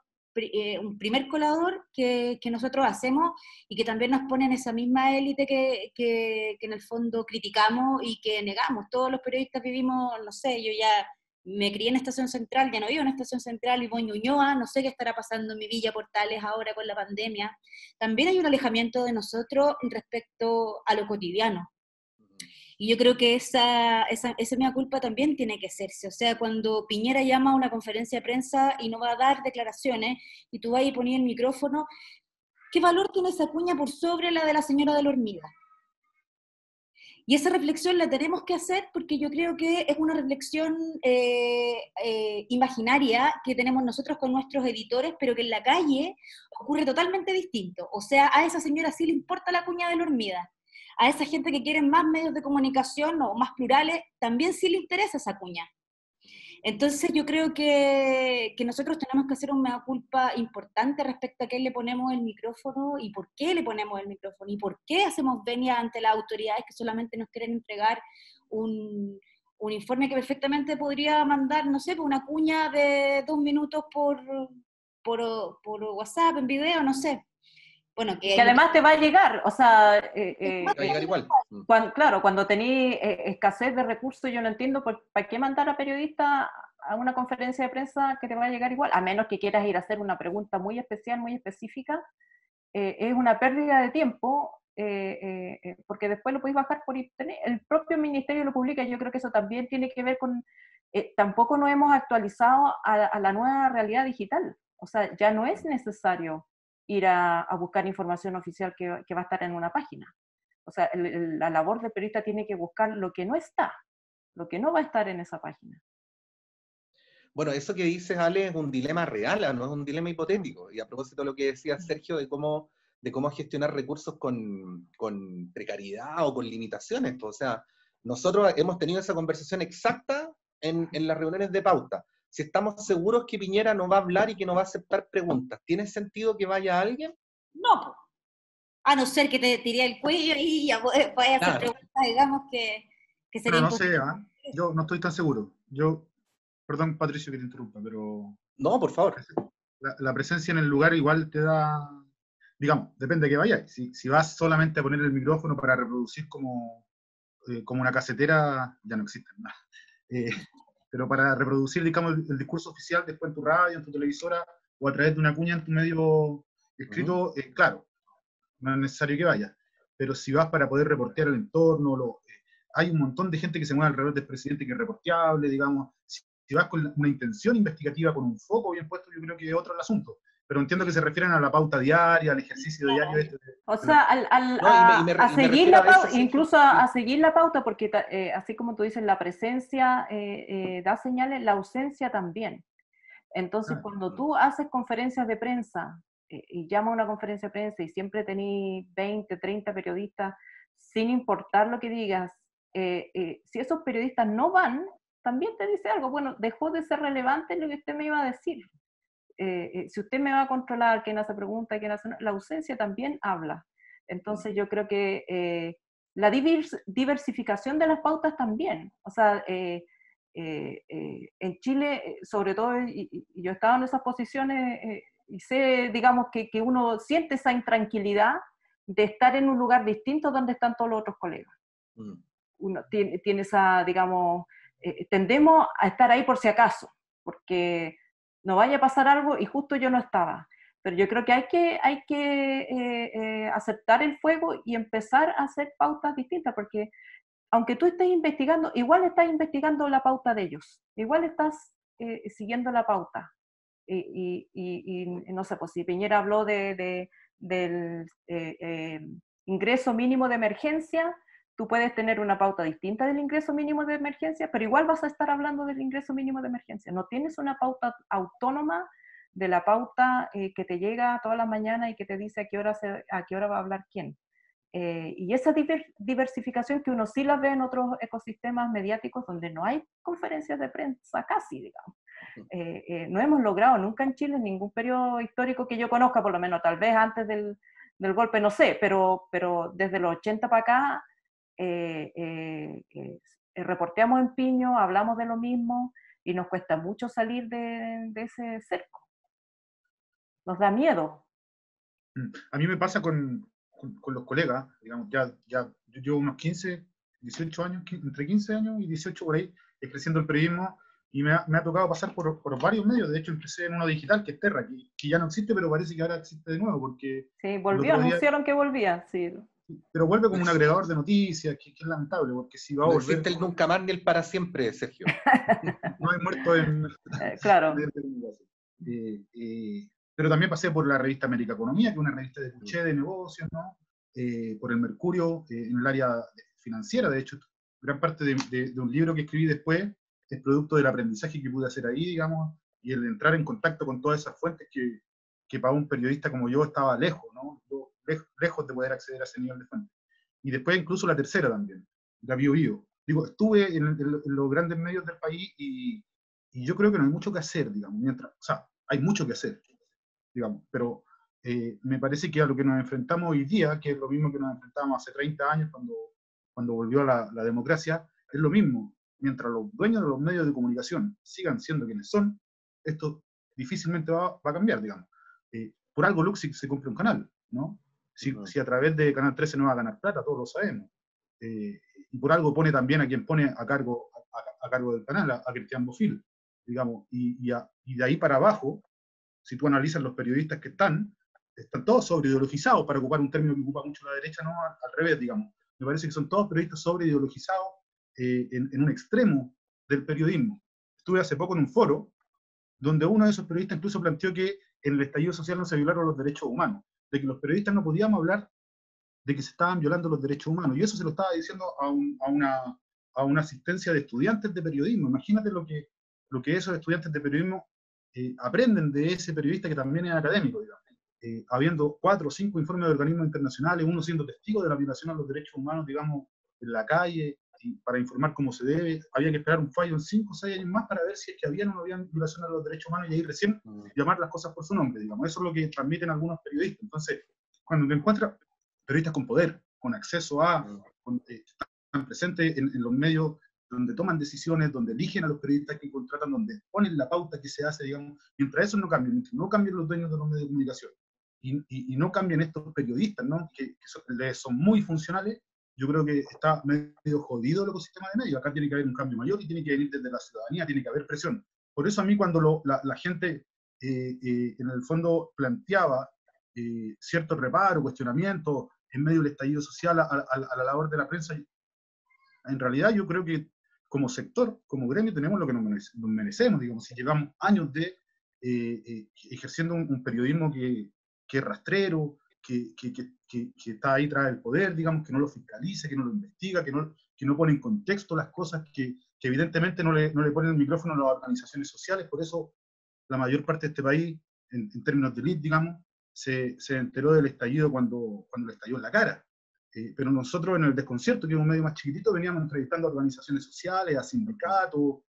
un primer colador que nosotros hacemos y que también nos pone en esa misma élite que en el fondo criticamos y que negamos. Todos los periodistas vivimos, no sé, yo ya me crié en Estación Central, ya no vivo en Estación Central, vivo en Ñuñoa, no sé qué estará pasando en mi Villa Portales ahora con la pandemia. También hay un alejamiento de nosotros respecto a lo cotidiano. Y yo creo que esa mea culpa también tiene que hacerse. O sea, cuando Piñera llama a una conferencia de prensa y no va a dar declaraciones, y tú vas y pones el micrófono, ¿qué valor tiene esa cuña por sobre la de la señora de la hormiga? Y esa reflexión la tenemos que hacer porque yo creo que es una reflexión imaginaria que tenemos nosotros con nuestros editores, pero que en la calle ocurre totalmente distinto. O sea, a esa señora sí le importa la cuña de la hormiga. a esa gente que quiere más medios de comunicación o más plurales, también sí le interesa esa cuña. Entonces yo creo que nosotros tenemos que hacer un mea culpa importante respecto a qué le ponemos el micrófono y por qué le ponemos el micrófono y por qué hacemos venia ante las autoridades que solamente nos quieren entregar un informe que perfectamente podría mandar, no sé, una cuña de 2 minutos por WhatsApp, en video, no sé. Bueno, que además te va a llegar, o sea, va a llegar igual. claro, cuando tenés escasez de recursos, yo no entiendo para qué mandar a periodista a una conferencia de prensa que te va a llegar igual, a menos que quieras ir a hacer una pregunta muy especial, muy específica, es una pérdida de tiempo, porque después lo podéis bajar por internet, el propio ministerio lo publica, yo creo que eso también tiene que ver con, tampoco nos hemos actualizado a la nueva realidad digital, o sea, ya no es necesario ir a buscar información oficial que va a estar en una página. O sea, la labor del periodista tiene que buscar lo que no está, lo que no va a estar en esa página. Bueno, eso que dices, Ale, es un dilema real, no es un dilema hipotético. Y a propósito de lo que decía Sergio, de cómo gestionar recursos con precariedad o con limitaciones. Pues, o sea, nosotros hemos tenido esa conversación exacta en las reuniones de pauta. Si estamos seguros que Piñera no va a hablar y que no va a aceptar preguntas, ¿tiene sentido que vaya alguien? No, a no ser que te tiré el cuello y ya puedes hacer preguntas, digamos, que sería No sé, imposible. yo no estoy tan seguro. Perdón, Patricio, que te interrumpa, pero No, por favor. la presencia en el lugar igual te da, digamos, depende de que vayas. Si vas solamente a poner el micrófono para reproducir como una casetera, ya no existen más. Pero para reproducir, digamos, el discurso oficial después en tu radio, en tu televisora, o a través de una cuña en tu medio escrito, claro, no es necesario que vayas. Pero si vas para poder reportear el entorno, hay un montón de gente que se mueve alrededor del presidente que es reporteable, digamos. Si vas con una intención investigativa, con un foco bien puesto, yo creo que es otro el asunto. Pero entiendo que se refieren a la pauta diaria, al ejercicio diario. O sea, a seguir la pauta, incluso a seguir la pauta, porque así como tú dices, la presencia da señales, la ausencia también. Entonces, cuando tú haces conferencias de prensa y llamas a una conferencia de prensa y siempre tenés 20, 30 periodistas, sin importar lo que digas, si esos periodistas no van, también te dice algo, bueno, dejó de ser relevante lo que usted me iba a decir. Si usted me va a controlar quién hace preguntas, quién hace... La ausencia también habla. Entonces yo creo que la diversificación de las pautas también. O sea, en Chile, sobre todo, y yo he estado en esas posiciones y sé, digamos, que uno siente esa intranquilidad de estar en un lugar distinto donde están todos los otros colegas. Uno tiene esa, digamos, tendemos a estar ahí por si acaso, porque no vaya a pasar algo y justo yo no estaba. Pero yo creo que hay que aceptar el fuego y empezar a hacer pautas distintas, porque aunque tú estés investigando, igual estás investigando la pauta de ellos, igual estás siguiendo la pauta. Y no sé, pues si Piñera habló del ingreso mínimo de emergencia, tú puedes tener una pauta distinta del ingreso mínimo de emergencia, pero igual vas a estar hablando del ingreso mínimo de emergencia. No tienes una pauta autónoma de la pauta que te llega todas las mañanas y que te dice a qué hora va a hablar quién. Y esa diversificación que uno sí la ve en otros ecosistemas mediáticos donde no hay conferencias de prensa casi, digamos. No hemos logrado nunca en Chile, en ningún periodo histórico que yo conozca, por lo menos tal vez antes del golpe, no sé, pero desde los 80 para acá, reporteamos en Piño, hablamos de lo mismo y nos cuesta mucho salir de ese cerco. Nos da miedo. A mí me pasa con los colegas, digamos, ya yo llevo unos 15, 18 años, entre 15 años y 18 por ahí, creciendo el periodismo, y me ha tocado pasar por varios medios. De hecho, empecé en uno digital, que es Terra, que ya no existe, pero parece que ahora existe de nuevo, porque... Sí, volvió, anunciaron que volvía, sí. Pero vuelve como un agregador de noticias, que es lamentable, porque si va a volver... No existe el nunca más ni el para siempre, Sergio. No hay muerto en... Claro. Pero también pasé por la revista América Economía, que es una revista de cuché de negocios, ¿no? Por el Mercurio, en el área financiera. De hecho, gran parte de un libro que escribí después es producto del aprendizaje que pude hacer ahí, digamos, y el entrar en contacto con todas esas fuentes que para un periodista como yo estaba lejos, ¿no? Lejos de poder acceder a ese nivel de fuente. y después incluso la tercera también, la Bio. Digo, estuve en los grandes medios del país y yo creo que no hay mucho que hacer, digamos, o sea, hay mucho que hacer, digamos, pero me parece que a lo que nos enfrentamos hoy día, que es lo mismo que nos enfrentábamos hace 30 años cuando volvió la democracia, es lo mismo. Mientras los dueños de los medios de comunicación sigan siendo quienes son, esto difícilmente va a cambiar, digamos. Por algo Luxig se compra un canal, ¿no? Si a través de Canal 13 no va a ganar plata, todos lo sabemos. Y por algo pone también a quien pone a cargo del canal, a Cristian Bofill, digamos, y de ahí para abajo, si tú analizas los periodistas que están todos sobreideologizados, para ocupar un término que ocupa mucho la derecha, no, al revés, digamos. Me parece que son todos periodistas sobreideologizados en un extremo del periodismo. Estuve hace poco en un foro donde uno de esos periodistas incluso planteó que en el estallido social no se violaron los derechos humanos, de que los periodistas no podíamos hablar de que se estaban violando los derechos humanos, y eso se lo estaba diciendo a una asistencia de estudiantes de periodismo. Imagínate lo que esos estudiantes de periodismo aprenden de ese periodista que también es académico, digamos. Habiendo 4 o 5 informes de organismos internacionales, uno siendo testigo de la violación a los derechos humanos, digamos, en la calle, y para informar cómo se debe, había que esperar un fallo en 5 o 6 años más para ver si es que habían o no habían violación a los derechos humanos, y ahí recién llamar las cosas por su nombre, digamos. Eso es lo que transmiten algunos periodistas. Entonces, cuando te encuentras periodistas con poder, con acceso están presentes en los medios donde toman decisiones, donde eligen a los periodistas que contratan, donde ponen la pauta que se hace, digamos, mientras eso no cambie, mientras no cambien los dueños de los medios de comunicación, y no cambien estos periodistas, ¿no? que son muy funcionales, yo creo que está medio jodido el ecosistema de medios. Acá tiene que haber un cambio mayor y tiene que venir desde la ciudadanía, tiene que haber presión. Por eso a mí cuando la gente en el fondo planteaba cierto reparo, cuestionamiento en medio del estallido social a la labor de la prensa, en realidad yo creo que como sector, como gremio, tenemos lo que nos merecemos, digamos, si llevamos años de ejerciendo un periodismo que es rastrero, que está ahí tras el poder, digamos, que no lo fiscaliza, que no lo investiga, que no pone en contexto las cosas, que evidentemente no le ponen el micrófono a las organizaciones sociales. Por eso la mayor parte de este país, en términos de elite, digamos, se enteró del estallido cuando le estalló en la cara. Pero nosotros en el Desconcierto, que es un medio más chiquitito, veníamos entrevistando a organizaciones sociales, a sindicatos,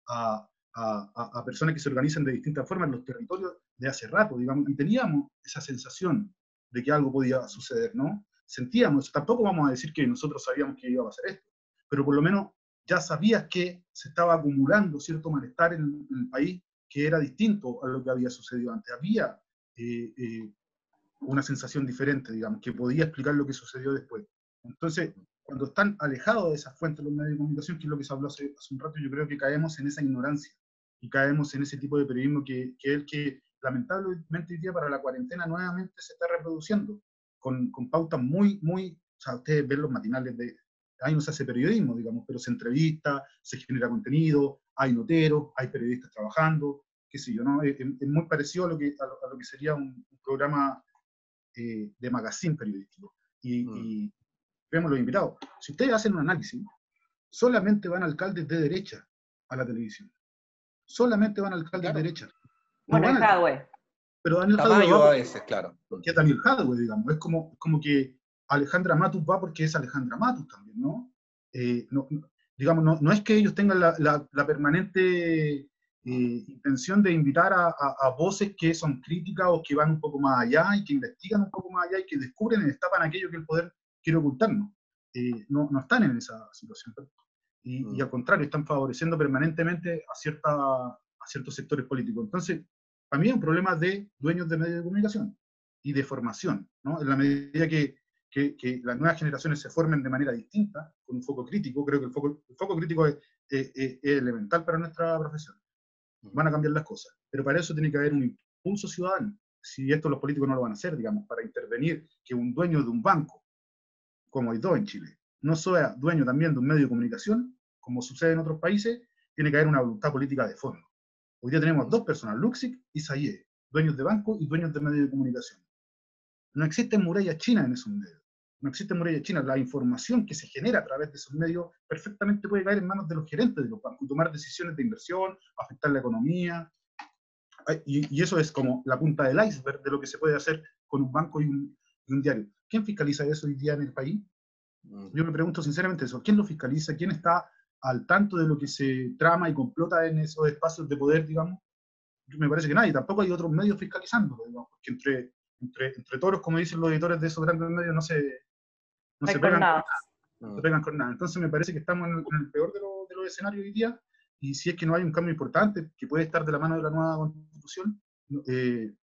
a personas que se organizan de distintas formas en los territorios de hace rato, digamos, y teníamos esa sensación de que algo podía suceder, ¿no? Sentíamos, tampoco vamos a decir que nosotros sabíamos que iba a pasar esto, pero por lo menos ya sabías que se estaba acumulando cierto malestar en el país que era distinto a lo que había sucedido antes. Había una sensación diferente, digamos, que podía explicar lo que sucedió después. Entonces, cuando están alejados de esas fuentes los medios de comunicación, que es lo que se habló hace un rato, yo creo que caemos en esa ignorancia y caemos en ese tipo de periodismo que es el que lamentablemente hoy día para la cuarentena nuevamente se está reproduciendo, con pautas muy, o sea, ustedes ven los matinales ahí no se hace periodismo, digamos, pero se entrevista, se genera contenido, hay noteros, hay periodistas trabajando, qué sé yo, ¿no? Es muy parecido a lo que sería un programa de magazine periodístico. Y vemos los invitados. Si ustedes hacen un análisis, solamente van alcaldes de derecha a la televisión. Solamente van alcaldes de derecha. No, bueno, el Jadwe. Pero Daniel Jadwe a veces, claro. Que Daniel Jadwe, digamos. Es como que Alejandra Matus va porque es Alejandra Matus también, ¿no? Digamos, no es que ellos tengan la permanente intención de invitar a voces que son críticas o que van un poco más allá y que investigan un poco más allá y que descubren y destapan aquello que el poder quiere ocultarnos. No están en esa situación. Y al contrario, están favoreciendo permanentemente a ciertos sectores políticos. Entonces, para mí es un problema de dueños de medios de comunicación y de formación, ¿no? En la medida que las nuevas generaciones se formen de manera distinta, con un foco crítico, creo que el foco crítico es elemental para nuestra profesión. Van a cambiar las cosas, pero para eso tiene que haber un impulso ciudadano. Si esto los políticos no lo van a hacer, digamos, para intervenir, que un dueño de un banco, como hay dos en Chile, no sea dueño también de un medio de comunicación, como sucede en otros países, tiene que haber una voluntad política de fondo. Hoy día tenemos dos personas, Luxig y Sayé, dueños de banco y dueños de medios de comunicación. No existen murallas chinas en esos medios. No existe muralla china. La información que se genera a través de esos medios perfectamente puede caer en manos de los gerentes de los bancos y tomar decisiones de inversión, afectar la economía. Y eso es como la punta del iceberg de lo que se puede hacer con un banco y un diario. ¿Quién fiscaliza eso hoy día en el país? Yo me pregunto sinceramente eso, ¿quién lo fiscaliza? ¿Quién está al tanto de lo que se trama y complota en esos espacios de poder, digamos? Me parece que nadie, tampoco hay otros medios fiscalizándolo, digamos, porque entre todos, como dicen los editores de esos grandes medios, no No hay se con pegan nada. no se pegan con nada. Entonces me parece que estamos en el peor de los escenarios hoy día, y si es que no hay un cambio importante que puede estar de la mano de la nueva constitución,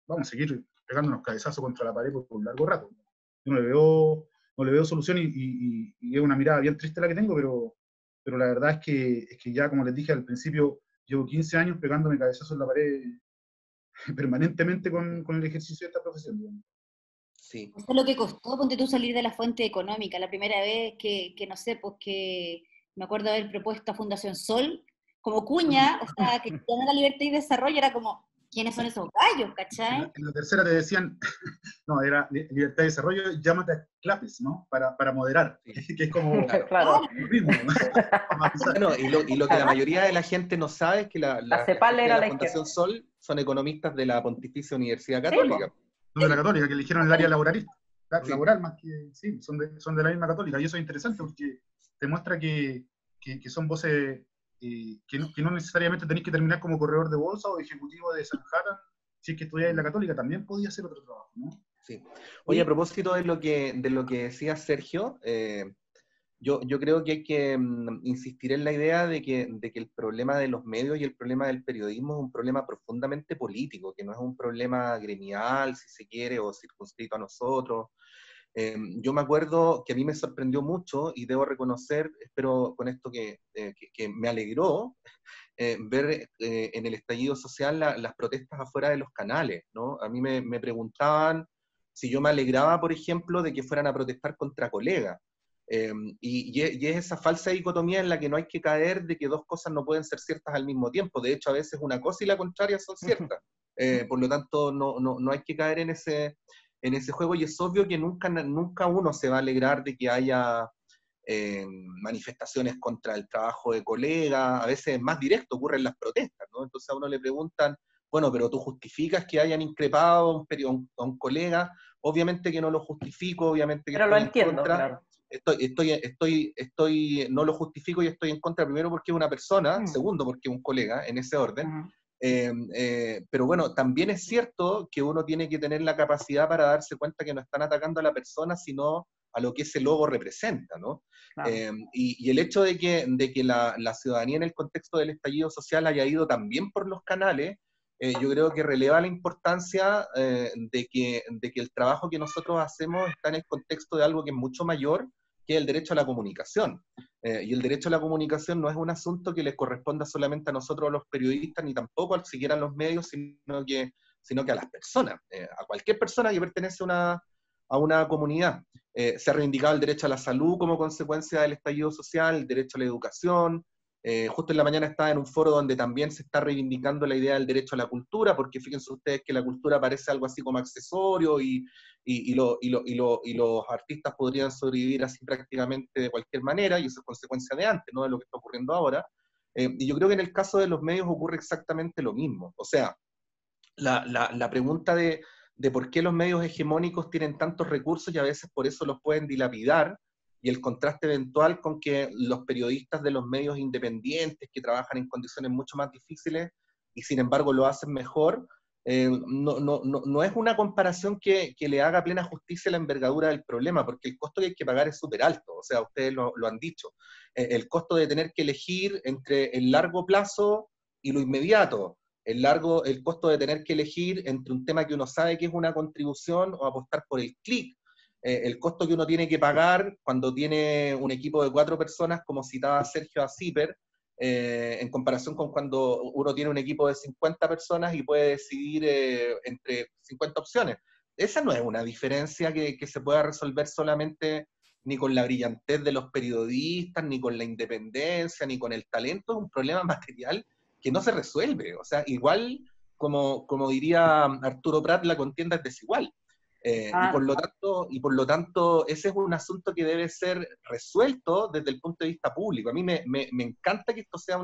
vamos a seguir pegándonos cabezazos contra la pared por un largo rato. Yo no le veo solución, y es una mirada bien triste la que tengo, pero la verdad es que ya, como les dije al principio, llevo 15 años pegándome cabezazos en la pared permanentemente con el ejercicio de esta profesión, digamos. Sí. Eso es lo que costó, ponte tú, salir de la fuente económica. La primera vez que no sé, pues que me acuerdo haber propuesto a Fundación Sol, como cuña, o sea, que tiene la libertad y desarrollo, era como, ¿quiénes son esos gallos, cachai? En la tercera te decían, no, era libertad de desarrollo, llámate a Clapes, ¿no? Para moderar, que es como Claro. lo mismo. Bueno, y lo que la mayoría de la gente no sabe es que la CEPAL gente era de la la Fundación izquierda. Sol son economistas de la Pontificia Universidad Sí, Católica. Son de la Católica, que eligieron el área laboralista, Sí. laboral más que, sí, son de la misma Católica, y eso es interesante porque demuestra que son voces que no necesariamente tenéis que terminar como corredor de bolsa o ejecutivo de Sanjara. Si es que estudiáis en la Católica, también podía hacer otro trabajo, ¿no? Sí. Oye, a propósito de lo que decía Sergio, yo creo que hay que insistir en la idea de que el problema de los medios y el problema del periodismo es un problema profundamente político, que no es un problema gremial, si se quiere, o circunscrito a nosotros. Yo me acuerdo que a mí me sorprendió mucho, y debo reconocer, espero con esto que me alegró, ver en el estallido social las protestas afuera de los canales, ¿no? A mí me preguntaban si yo me alegraba, por ejemplo, de que fueran a protestar contra colegas. Y es esa falsa dicotomía en la que no hay que caer, de que dos cosas no pueden ser ciertas al mismo tiempo. De hecho, a veces una cosa y la contraria son ciertas. Por lo tanto, no hay que caer en ese juego, y es obvio que nunca uno se va a alegrar de que haya manifestaciones contra el trabajo de colegas. A veces es más directo, ocurren las protestas, ¿no? Entonces a uno le preguntan, bueno, pero ¿tú justificas que hayan increpado a un colega? Obviamente que no lo justifico, obviamente que pero lo estoy en entiendo, contra. claro. No lo justifico y estoy en contra, primero porque es una persona, segundo porque es un colega, en ese orden. Pero bueno, también es cierto que uno tiene que tener la capacidad para darse cuenta que no están atacando a la persona, sino a lo que ese logo representa, ¿no? Claro. Y el hecho de que la ciudadanía en el contexto del estallido social haya ido también por los canales, yo creo que releva la importancia de que el trabajo que nosotros hacemos está en el contexto de algo que es mucho mayor, que es el derecho a la comunicación. Y el derecho a la comunicación no es un asunto que les corresponda solamente a nosotros, los periodistas, ni tampoco a siquiera a los medios, sino que a las personas, a cualquier persona que pertenece a una comunidad. Se ha reivindicado el derecho a la salud como consecuencia del estallido social, el derecho a la educación. Justo en la mañana estaba en un foro donde también se está reivindicando la idea del derecho a la cultura, porque fíjense ustedes que la cultura parece algo así como accesorio, y los artistas podrían sobrevivir así prácticamente de cualquier manera, y eso es consecuencia de antes, no de lo que está ocurriendo ahora. Y yo creo que en el caso de los medios ocurre exactamente lo mismo. O sea, la pregunta de por qué los medios hegemónicos tienen tantos recursos y a veces por eso los pueden dilapidar, y el contraste eventual con que los periodistas de los medios independientes, que trabajan en condiciones mucho más difíciles y sin embargo lo hacen mejor, no es una comparación que le haga plena justicia a la envergadura del problema, porque el costo que hay que pagar es súper alto. O sea, ustedes lo han dicho. El costo de tener que elegir entre el largo plazo y lo inmediato, el costo de tener que elegir entre un tema que uno sabe que es una contribución o apostar por el clic, el costo que uno tiene que pagar cuando tiene un equipo de 4 personas, como citaba Sergio a Zipper, en comparación con cuando uno tiene un equipo de 50 personas y puede decidir entre 50 opciones. Esa no es una diferencia que se pueda resolver solamente ni con la brillantez de los periodistas, ni con la independencia, ni con el talento. Es un problema material que no se resuelve. O sea, igual, como diría Arturo Prat, la contienda es desigual. Y por lo tanto, ese es un asunto que debe ser resuelto desde el punto de vista público. A mí me encanta que esto sea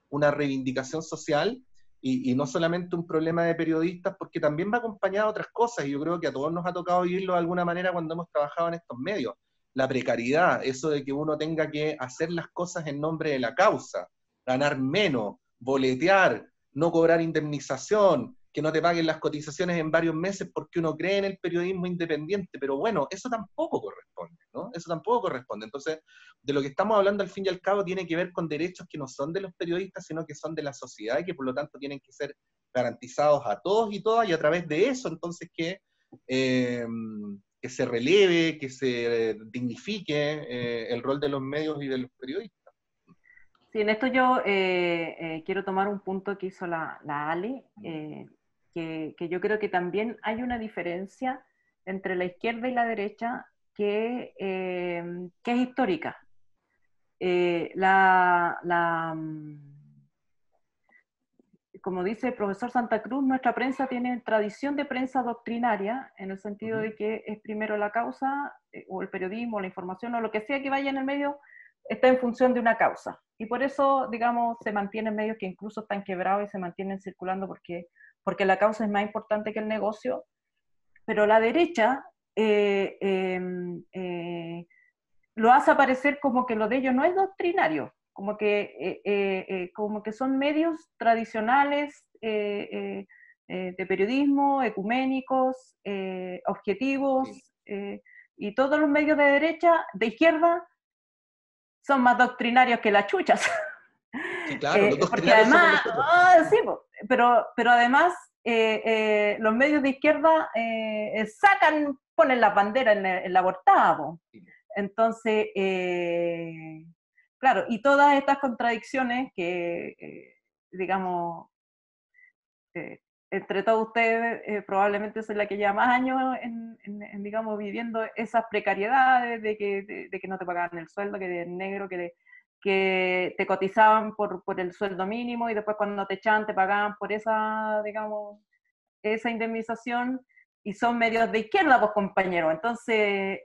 una reivindicación social y no solamente un problema de periodistas, porque también va acompañado de otras cosas, y yo creo que a todos nos ha tocado vivirlo de alguna manera cuando hemos trabajado en estos medios. la precariedad, eso de que uno tenga que hacer las cosas en nombre de la causa, ganar menos, boletear, no cobrar indemnización, que no te paguen las cotizaciones en varios meses porque uno cree en el periodismo independiente, pero bueno, eso tampoco corresponde, ¿no? Eso tampoco corresponde. Entonces, de lo que estamos hablando al fin y al cabo tiene que ver con derechos que no son de los periodistas, sino que son de la sociedad y que por lo tanto tienen que ser garantizados a todos y todas, y a través de eso, entonces, que se releve, que se dignifique el rol de los medios y de los periodistas. Sí, en esto yo quiero tomar un punto que hizo la Ali, que yo creo que también hay una diferencia entre la izquierda y la derecha que es histórica. Como dice el profesor Santa Cruz, nuestra prensa tiene tradición de prensa doctrinaria, en el sentido de que es primero la causa, o el periodismo, o la información, o lo que sea que vaya en el medio, está en función de una causa. Y por eso, digamos, se mantienen medios que incluso están quebrados y se mantienen circulando porque la causa es más importante que el negocio. Pero la derecha lo hace aparecer como que lo de ellos no es doctrinario, como que son medios tradicionales de periodismo, ecuménicos, objetivos, y todos los medios de derecha, de izquierda, son más doctrinarios que las chuchas. Sí, claro, los porque doctrinarios además, somos nosotros. sí, pero además los medios de izquierda ponen la bandera en la portada. Entonces, claro, y todas estas contradicciones que, digamos, entre todos ustedes probablemente soy la que lleva más años digamos, viviendo esas precariedades de que no te pagaban el sueldo, que eres negro, que te cotizaban por el sueldo mínimo y después cuando te echaban te pagaban por esa, digamos, esa indemnización, y son medios de izquierda, pues compañeros. Entonces,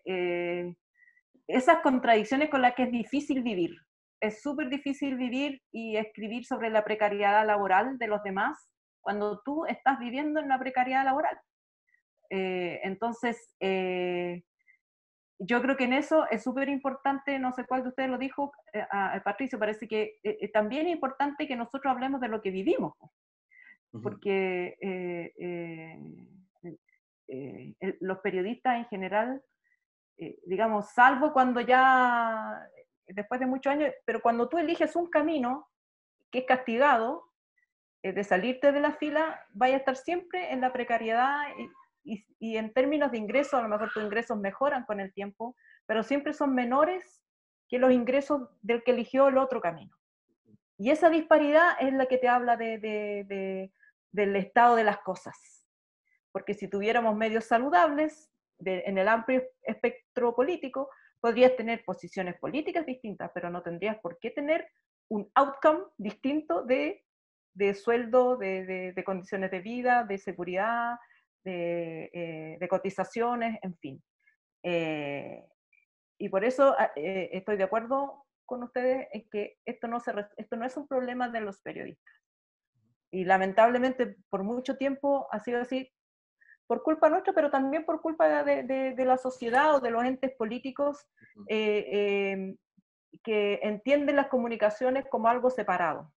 esas contradicciones con las que es difícil vivir. Es súper difícil vivir y escribir sobre la precariedad laboral de los demás cuando tú estás viviendo en la precariedad laboral. Entonces, yo creo que en eso es súper importante, no sé cuál de ustedes lo dijo, a Patricio, parece que también es importante que nosotros hablemos de lo que vivimos, porque los periodistas en general, digamos, salvo cuando ya, después de muchos años, pero cuando tú eliges un camino que es castigado, de salirte de la fila, vaya a estar siempre en la precariedad y en términos de ingresos, a lo mejor tus ingresos mejoran con el tiempo, pero siempre son menores que los ingresos del que eligió el otro camino. Y esa disparidad es la que te habla del estado de las cosas. Porque si tuviéramos medios saludables, en el amplio espectro político, podrías tener posiciones políticas distintas, pero no tendrías por qué tener un outcome distinto de sueldo, de condiciones de vida, de seguridad, de cotizaciones, en fin. Y por eso estoy de acuerdo con ustedes en que esto no es un problema de los periodistas. Y lamentablemente por mucho tiempo ha sido así, por culpa nuestra, pero también por culpa de la sociedad o de los entes políticos que entienden las comunicaciones como algo separado.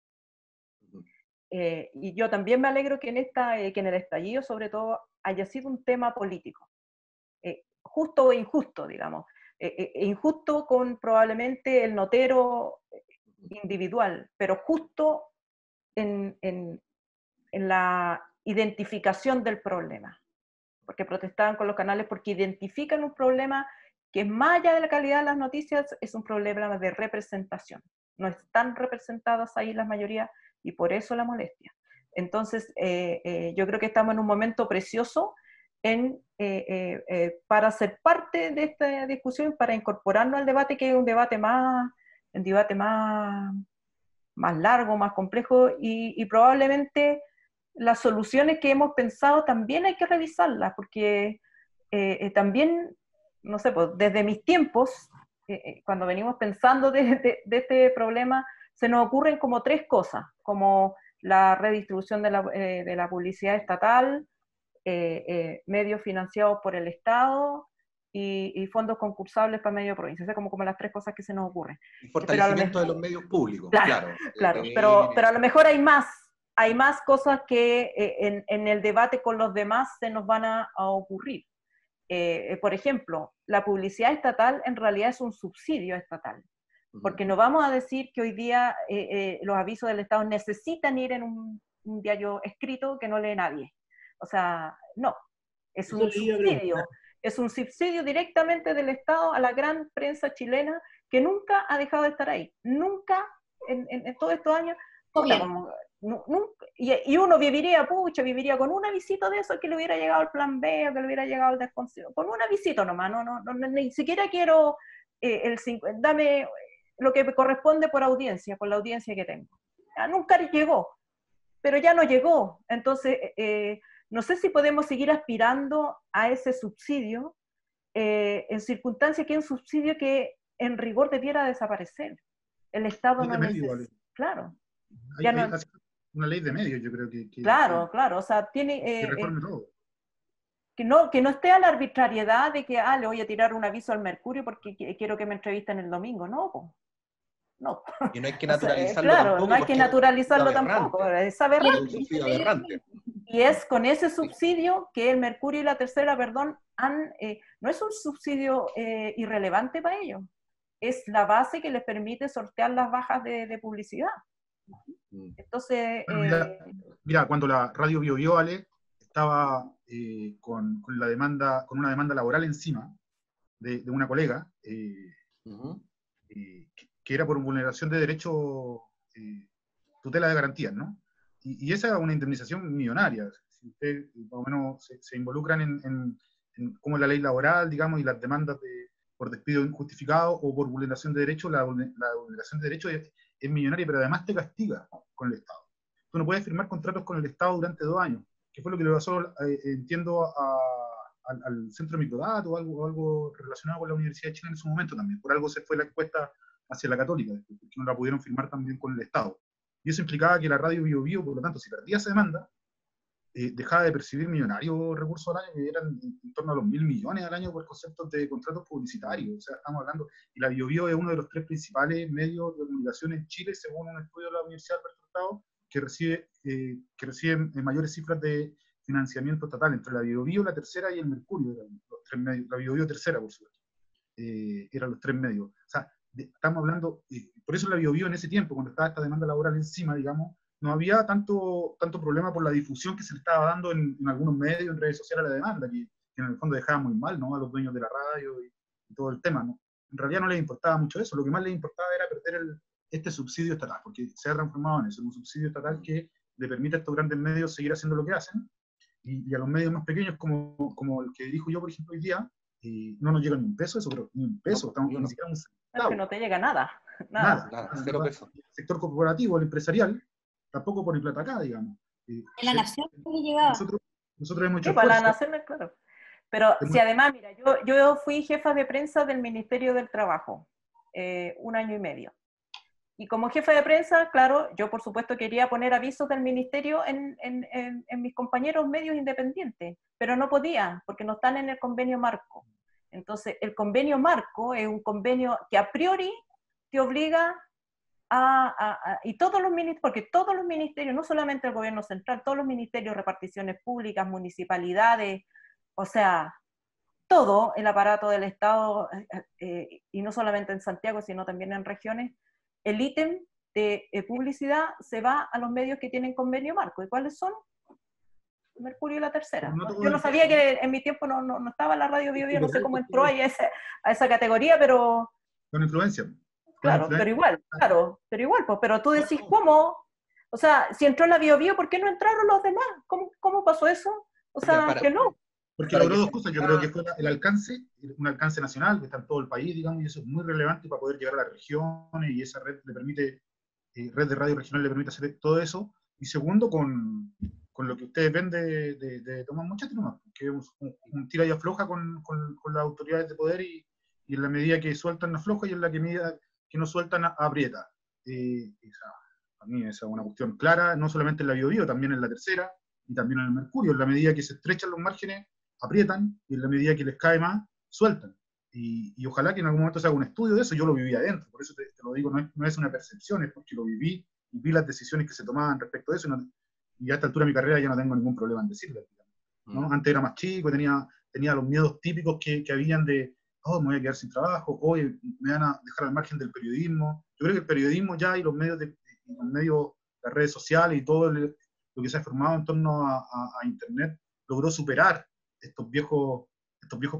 Y yo también me alegro que en el estallido, sobre todo, haya sido un tema político, justo o injusto, digamos, injusto con probablemente el notero individual, pero justo en la identificación del problema, porque protestaban con los canales porque identifican un problema que es más allá de la calidad de las noticias, es un problema de representación. No están representadas ahí las mayorías y por eso la molestia. Entonces, yo creo que estamos en un momento precioso para ser parte de esta discusión, para incorporarnos al debate, que es un debate más largo, más complejo, y probablemente las soluciones que hemos pensado también hay que revisarlas, porque también, no sé, pues desde mis tiempos, cuando venimos pensando de este problema, se nos ocurren como tres cosas, como la redistribución de la publicidad estatal, medios financiados por el Estado, y fondos concursables para medio provincia. O sea, como las tres cosas que se nos ocurren. El fortalecimiento de los medios públicos, claro. Claro. Pero a lo mejor hay más cosas que en el debate con los demás se nos van a ocurrir. Por ejemplo, la publicidad estatal en realidad es un subsidio estatal, porque no vamos a decir que hoy día los avisos del Estado necesitan ir en un diario escrito que no lee nadie. O sea, no, es un subsidio. Es un subsidio directamente del Estado a la gran prensa chilena que nunca ha dejado de estar ahí. Nunca, en todos estos años, y uno viviría con un avisito de eso, que le hubiera llegado el plan B o que le hubiera llegado el desconcierto, con un avisito nomás, ni siquiera quiero dame lo que me corresponde por audiencia, por la audiencia que tengo. Nunca llegó, pero ya no llegó. Entonces, no sé si podemos seguir aspirando a ese subsidio en circunstancias que es un subsidio que en rigor debiera desaparecer. El Estado no necesita. Claro. Hay una ley de medios, yo creo que claro, o sea, tiene... que reforme todo. Que no esté a la arbitrariedad de que, le voy a tirar un aviso al Mercurio porque quiero que me entrevisten el domingo. No, pues. No. Y no hay que naturalizarlo tampoco. No hay que naturalizarlo tampoco. Es aberrante. Y es con ese subsidio que el Mercurio y la Tercera, no es un subsidio irrelevante para ellos. Es la base que les permite sortear las bajas de publicidad. Entonces... Mira, cuando la radio Biobío, Ale, estaba con una demanda laboral encima de una colega, que era por vulneración de derecho, tutela de garantías, ¿no? Y esa es una indemnización millonaria. Si ustedes más o menos se involucran en cómo es la ley laboral, digamos, y las demandas por despido injustificado o por vulneración de derecho, la vulneración de derecho es millonaria, pero además te castiga con el Estado. Tú no puedes firmar contratos con el Estado durante 2 años, que fue lo que le pasó, entiendo, al Centro de Microdatos o algo relacionado con la Universidad de Chile en su momento también. Por algo se fue la encuesta hacia la Católica, porque no la pudieron firmar también con el Estado. Y eso implicaba que la radio Biobío, por lo tanto, si perdía esa demanda, dejaba de percibir millonarios recursos al año, que eran en torno a los 1.000 millones al año por conceptos de contratos publicitarios. O sea, estamos hablando, y la Biobío es uno de los 3 principales medios de comunicación en Chile, según un estudio de la Universidad de Alberto Hurtado, que recibe mayores cifras de financiamiento estatal entre la Biobío, la Tercera y el Mercurio. Eran los 3 medios, la Biobío Tercera, por supuesto. Eran los 3 medios. O sea, estamos hablando, por eso la Biobío en ese tiempo, cuando estaba esta demanda laboral encima, digamos, no había tanto problema por la difusión que se le estaba dando en algunos medios, en redes sociales a la demanda, que en el fondo dejaba muy mal, ¿no?, a los dueños de la radio y todo el tema, ¿no? En realidad no les importaba mucho eso, lo que más les importaba era perder este subsidio estatal, porque se ha transformado en eso, en un subsidio estatal que le permite a estos grandes medios seguir haciendo lo que hacen, y a los medios más pequeños, como el que dijo yo, por ejemplo, hoy día, no nos llega ni un peso eso, pero ni un peso, estamos ni siquiera un centavo. Es que no te llega nada. 0 pesos. El sector corporativo, el empresarial, tampoco pone plata acá, digamos. En la Nación le llegaba. Nosotros hemos hecho para la Nación, claro. Pero si además, mira, yo fui jefa de prensa del Ministerio del Trabajo 1 año y medio. Y como jefa de prensa, claro, yo por supuesto quería poner avisos del ministerio en mis compañeros medios independientes, pero no podía, porque no están en el convenio marco. Entonces, el convenio marco es un convenio que a priori te obliga y todos los ministerios, porque todos los ministerios, no solamente el gobierno central, todos los ministerios, reparticiones públicas, municipalidades, o sea, todo el aparato del Estado, y no solamente en Santiago, sino también en regiones, el ítem de publicidad se va a los medios que tienen convenio marco. ¿Y cuáles son? Mercurio y la Tercera. Yo no sabía que en mi tiempo no estaba la radio Biobío, no sé cómo entró ahí a esa categoría, pero... Con influencia. Claro, pero igual, pues, pero tú decís, ¿cómo? O sea, si entró la Biobío, ¿por qué no entraron los demás? ¿Cómo pasó eso? O sea, que no. Porque logró 2 cosas, yo creo que fue el alcance, un alcance nacional, que está en todo el país, digamos, y eso es muy relevante para poder llegar a las regiones, y esa red le permite, red de radio regional le permite hacer todo eso. Y segundo, con lo que ustedes ven de Tomás Mochetti nomás, que es un tira y afloja con las autoridades de poder, y en la medida que sueltan afloja, y en la medida que no sueltan aprieta. A mí esa es una cuestión clara, no solamente en la Biobío, también en la Tercera, y también en el Mercurio. En la medida que se estrechan los márgenes, aprietan, y en la medida que les cae más, sueltan. Y ojalá que en algún momento se haga un estudio de eso. Yo lo viví adentro, por eso te lo digo, no es una percepción, es porque lo viví y vi las decisiones que se tomaban respecto a eso, y a esta altura de mi carrera ya no tengo ningún problema en decirlo, ¿no? Antes era más chico, tenía los miedos típicos que habían de, oh, me voy a quedar sin trabajo, hoy me van a dejar al margen del periodismo. Yo creo que el periodismo ya y los medios, las redes sociales y todo lo que se ha formado en torno a Internet logró superar estos viejos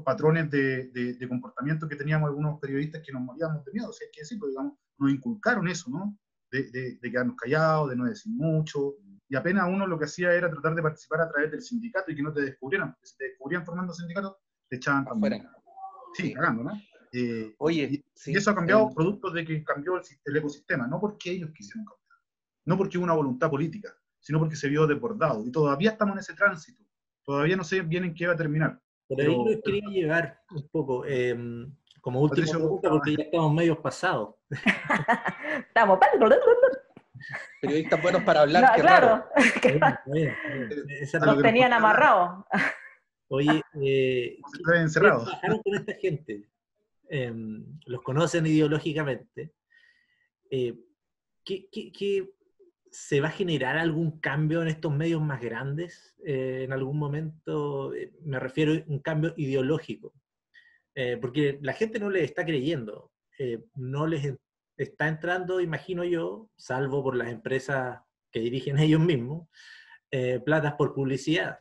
patrones de comportamiento que teníamos algunos periodistas que nos moríamos de miedo, si hay que decirlo, digamos, nos inculcaron eso, ¿no? De quedarnos callados, de no decir mucho, y apenas uno lo que hacía era tratar de participar a través del sindicato y que no te descubrieran, porque si te descubrían formando sindicatos, te echaban también. Sí, cagando, ¿no? Oye, y eso ha cambiado producto de que cambió el ecosistema, no porque ellos quisieron cambiar, no porque hubo una voluntad política, sino porque se vio desbordado, y todavía estamos en ese tránsito, todavía no sé bien en qué va a terminar. Por ahí lo quería llevar un poco, como última pregunta, porque ya estamos medio pasados. Estamos... Periodistas buenos para hablar, no, qué claro. Bien. Nos tenían amarrados. Oye, ¿qué trabajaron con esta gente? Los conocen ideológicamente. ¿Qué se va a generar algún cambio en estos medios más grandes? En algún momento, me refiero a un cambio ideológico. Porque la gente no les está creyendo. No les está entrando, imagino yo, salvo por las empresas que dirigen ellos mismos, platas por publicidad.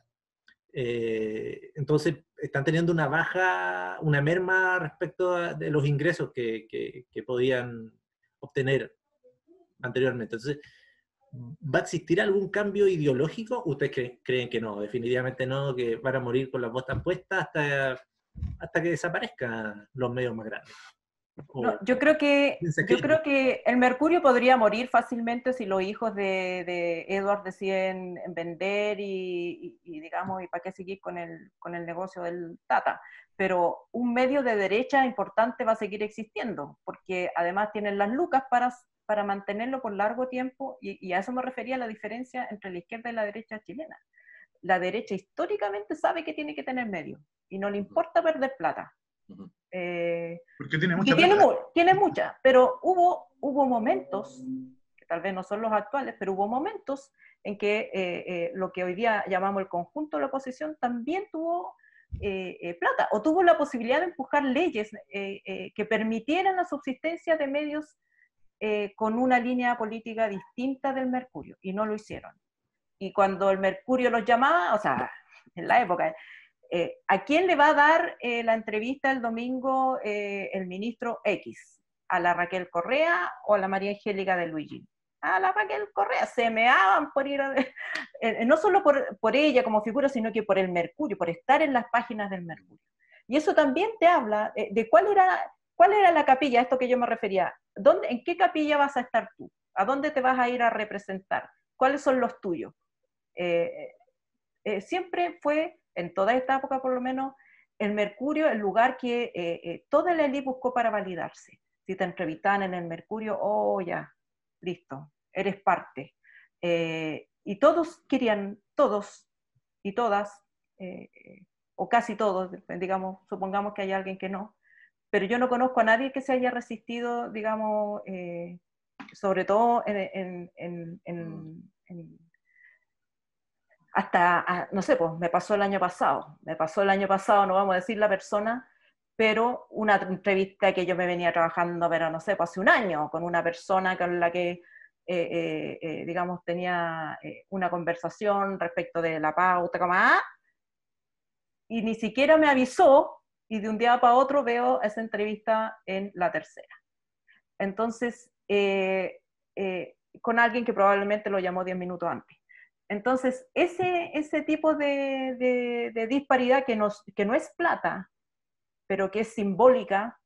Entonces están teniendo una merma respecto de los ingresos que podían obtener anteriormente. Entonces, ¿va a existir algún cambio ideológico? ¿Ustedes creen que no? Definitivamente no, que van a morir con las botas puestas hasta que desaparezcan los medios más grandes. No, yo creo que el Mercurio podría morir fácilmente si los hijos de Edward deciden vender y digamos, ¿y para qué seguir con el negocio del Tata? Pero un medio de derecha importante va a seguir existiendo, porque además tienen las lucas para mantenerlo por largo tiempo, y a eso me refería la diferencia entre la izquierda y la derecha chilena. La derecha históricamente sabe que tiene que tener medios, y no le importa perder plata. Porque tiene mucha tiene mucha, pero hubo momentos, que tal vez no son los actuales, pero hubo momentos en que lo que hoy día llamamos el conjunto de la oposición también tuvo plata, o tuvo la posibilidad de empujar leyes que permitieran la subsistencia de medios con una línea política distinta del Mercurio, y no lo hicieron. Y cuando el Mercurio los llamaba, o sea, en la época... ¿a quién le va a dar la entrevista el domingo el ministro X? ¿A la Raquel Correa o a la María Angélica de Luigi? A la Raquel Correa. Se meaban por ir no solo por ella como figura, sino que por el Mercurio, por estar en las páginas del Mercurio. Y eso también te habla de cuál era la capilla, a esto que yo me refería. ¿En qué capilla vas a estar tú? ¿A dónde te vas a ir a representar? ¿Cuáles son los tuyos? Siempre fue, en toda esta época por lo menos, el Mercurio el lugar que toda la élite buscó para validarse. Si te entrevistaban en el Mercurio, oh ya, listo, eres parte. Y todos querían, todos y todas, o casi todos, digamos, supongamos que hay alguien que no, pero yo no conozco a nadie que se haya resistido, digamos, sobre todo hasta, no sé, pues me pasó el año pasado, no vamos a decir la persona, pero una entrevista que yo me venía trabajando, pero no sé, pues hace un año, con una persona con la que, digamos, tenía una conversación respecto de la pauta, y ni siquiera me avisó, y de un día para otro veo esa entrevista en La Tercera. Entonces, con alguien que probablemente lo llamó 10 minutos antes. Entonces, ese tipo de disparidad que no es plata, pero que es simbólica,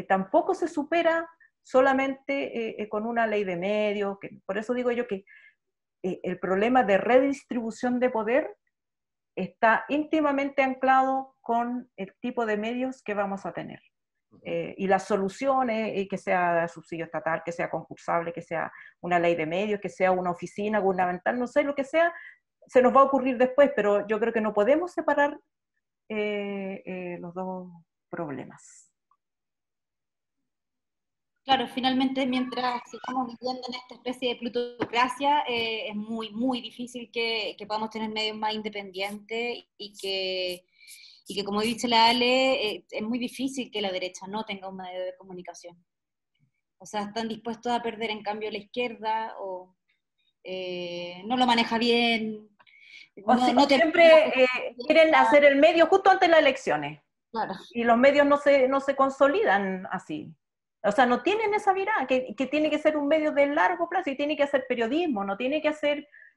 tampoco se supera solamente con una ley de medios. Por eso digo yo que el problema de redistribución de poder está íntimamente anclado con el tipo de medios que vamos a tener. Y las soluciones, que sea subsidio estatal, que sea concursable, que sea una ley de medios, que sea una oficina gubernamental, no sé, lo que sea, se nos va a ocurrir después, pero yo creo que no podemos separar los dos problemas. Claro, finalmente mientras sigamos viviendo en esta especie de plutocracia, es muy, muy difícil que podamos tener medios más independientes y que como dice la Ale, es muy difícil que la derecha no tenga un medio de comunicación. O sea, están dispuestos a perder en cambio la izquierda o no lo maneja bien. Siempre quieren hacer el medio justo antes de las elecciones. Claro. Y los medios no se consolidan así. O sea, no tienen esa mirada, que tiene que ser un medio de largo plazo y tiene que hacer periodismo, no tiene que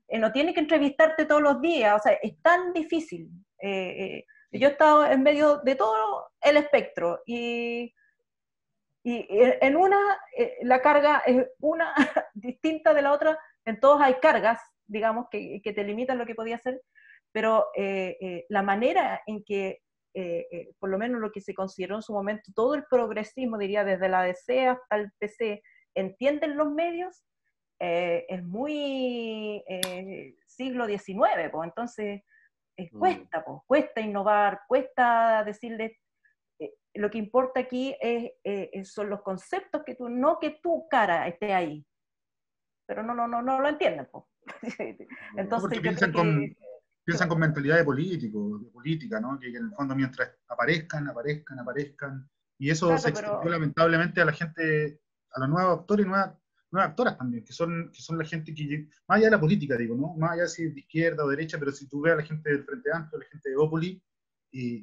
entrevistarte todos los días. O sea, es tan difícil. Yo he estado en medio de todo el espectro y en una, la carga es una distinta de la otra, en todos hay cargas, digamos, que te limitan lo que podía hacer, pero la manera en que, por lo menos lo que se consideró en su momento, todo el progresismo, diría, desde la DC hasta el PC, entienden los medios, es muy siglo XIX, pues, entonces cuesta innovar, cuesta decirles, lo que importa aquí son los conceptos que tú, no que tu cara esté ahí, pero no lo entienden, pues. Entonces yo creo que piensan con mentalidad de político, de política, ¿no? Que en el fondo mientras aparezcan, y eso claro, se extendió lamentablemente a la gente, a los nuevos actores y nuevas actoras también, que son la gente que, más allá de la política, digo, ¿no? Más allá si es de izquierda o derecha, pero si tú ves a la gente del Frente Amplio, la gente de Opoli,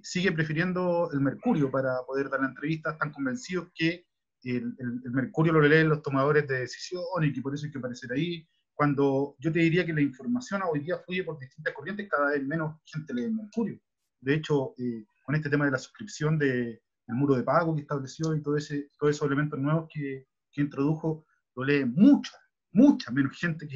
sigue prefiriendo el Mercurio para poder dar la entrevista, están convencidos que el Mercurio lo leen los tomadores de decisiones y que por eso hay que aparecer ahí, cuando yo te diría que la información hoy día fluye por distintas corrientes, cada vez menos gente lee el Mercurio. De hecho, con este tema de la suscripción del muro de pago que estableció y todos esos elementos nuevos que introdujo, lo lee mucha menos gente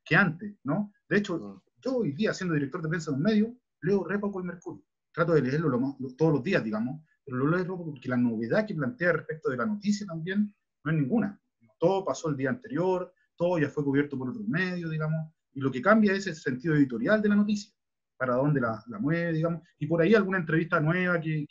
que antes, ¿no? De hecho, yo hoy día, siendo director de prensa de un medio, leo re poco el Mercurio. Trato de leerlo todos los días, digamos, pero lo leo porque la novedad que plantea respecto de la noticia también no es ninguna. Todo pasó el día anterior, todo ya fue cubierto por otros medios, digamos, y lo que cambia es el sentido editorial de la noticia, para dónde la mueve, digamos, y por ahí alguna entrevista nueva que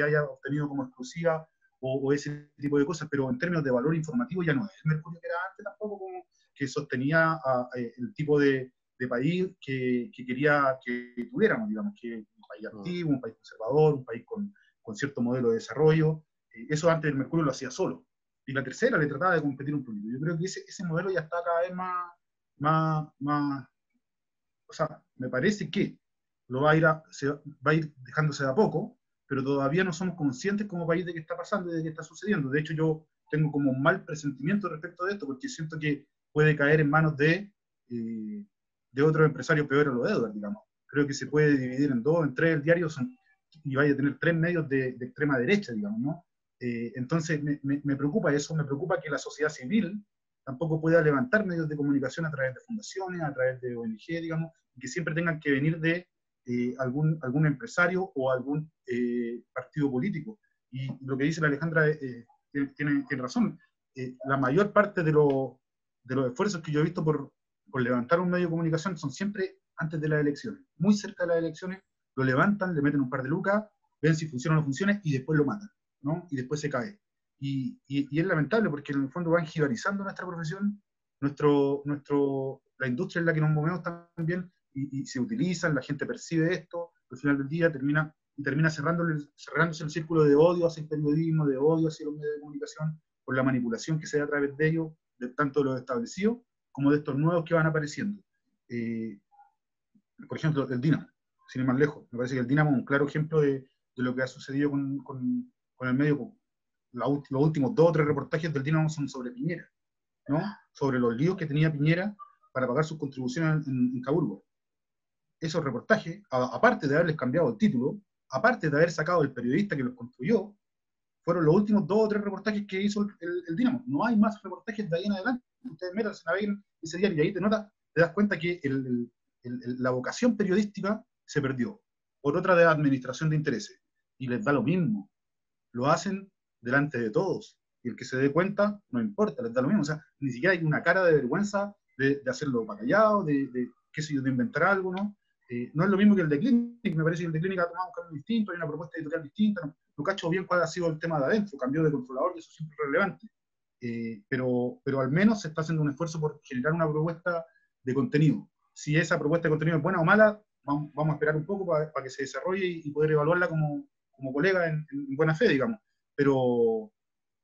haya obtenido como exclusiva, o ese tipo de cosas, pero en términos de valor informativo ya no es el Mercurio que era antes tampoco, como que sostenía el tipo de país que quería que tuviéramos, digamos, que un país activo, un país conservador, un país con cierto modelo de desarrollo. Eso antes el Mercurio lo hacía solo. Y la tercera le trataba de competir un poquito. Yo creo que ese modelo ya está cada vez más, o sea, me parece que va a ir dejándose de a poco, pero todavía no somos conscientes como país de qué está pasando y de qué está sucediendo. De hecho, yo tengo como un mal presentimiento respecto de esto, porque siento que puede caer en manos de otro empresario peor a lo de Edward, digamos. Creo que se puede dividir en dos, en tres el diario, y vaya a tener tres medios de extrema derecha, digamos, ¿no? Entonces me preocupa eso, me preocupa que la sociedad civil tampoco pueda levantar medios de comunicación a través de fundaciones, a través de ONG, digamos, y que siempre tengan que venir de algún empresario o algún partido político. Y lo que dice la Alejandra tiene razón. La mayor parte de los esfuerzos que yo he visto por levantar un medio de comunicación son siempre antes de las elecciones. Muy cerca de las elecciones lo levantan, le meten un par de lucas, ven si funciona o no funciona y después lo matan, ¿no? Y después se cae. Y es lamentable porque en el fondo van jibarizando nuestra profesión, la industria en la que nos movemos también, y se utilizan, la gente percibe esto, al final del día termina cerrándose el círculo de odio hacia el periodismo, de odio hacia los medios de comunicación, por la manipulación que se da a través de ellos, tanto de los establecidos como de estos nuevos que van apareciendo. Por ejemplo, el Dínamo, sin ir más lejos. Me parece que el Dínamo es un claro ejemplo de lo que ha sucedido con el medio. Los últimos 2 o 3 reportajes del Dínamo son sobre Piñera, ¿no? Sobre los líos que tenía Piñera para pagar sus contribuciones en Caburgo. Esos reportajes, aparte de haberles cambiado el título, aparte de haber sacado el periodista que los construyó, fueron los últimos 2 o 3 reportajes que hizo el Dínamo. No hay más reportajes de ahí en adelante. Ustedes metan, naveguen ese diario y ahí te das cuenta que la vocación periodística se perdió por otra de administración de intereses. Y les da lo mismo. Lo hacen delante de todos. Y el que se dé cuenta, no importa, les da lo mismo. O sea, ni siquiera hay una cara de vergüenza de hacerlo para callado, qué sé yo, de inventar algo, ¿no? no es lo mismo que el de Clinic, me parece que el de Clinic ha tomado un cambio distinto, hay una propuesta editorial distinta, no cacho bien cuál ha sido el tema de adentro, cambio de controlador, y eso siempre es relevante. Pero al menos se está haciendo un esfuerzo por generar una propuesta de contenido. Si esa propuesta de contenido es buena o mala, vamos a esperar un poco para que se desarrolle y poder evaluarla como colega en buena fe, digamos. Pero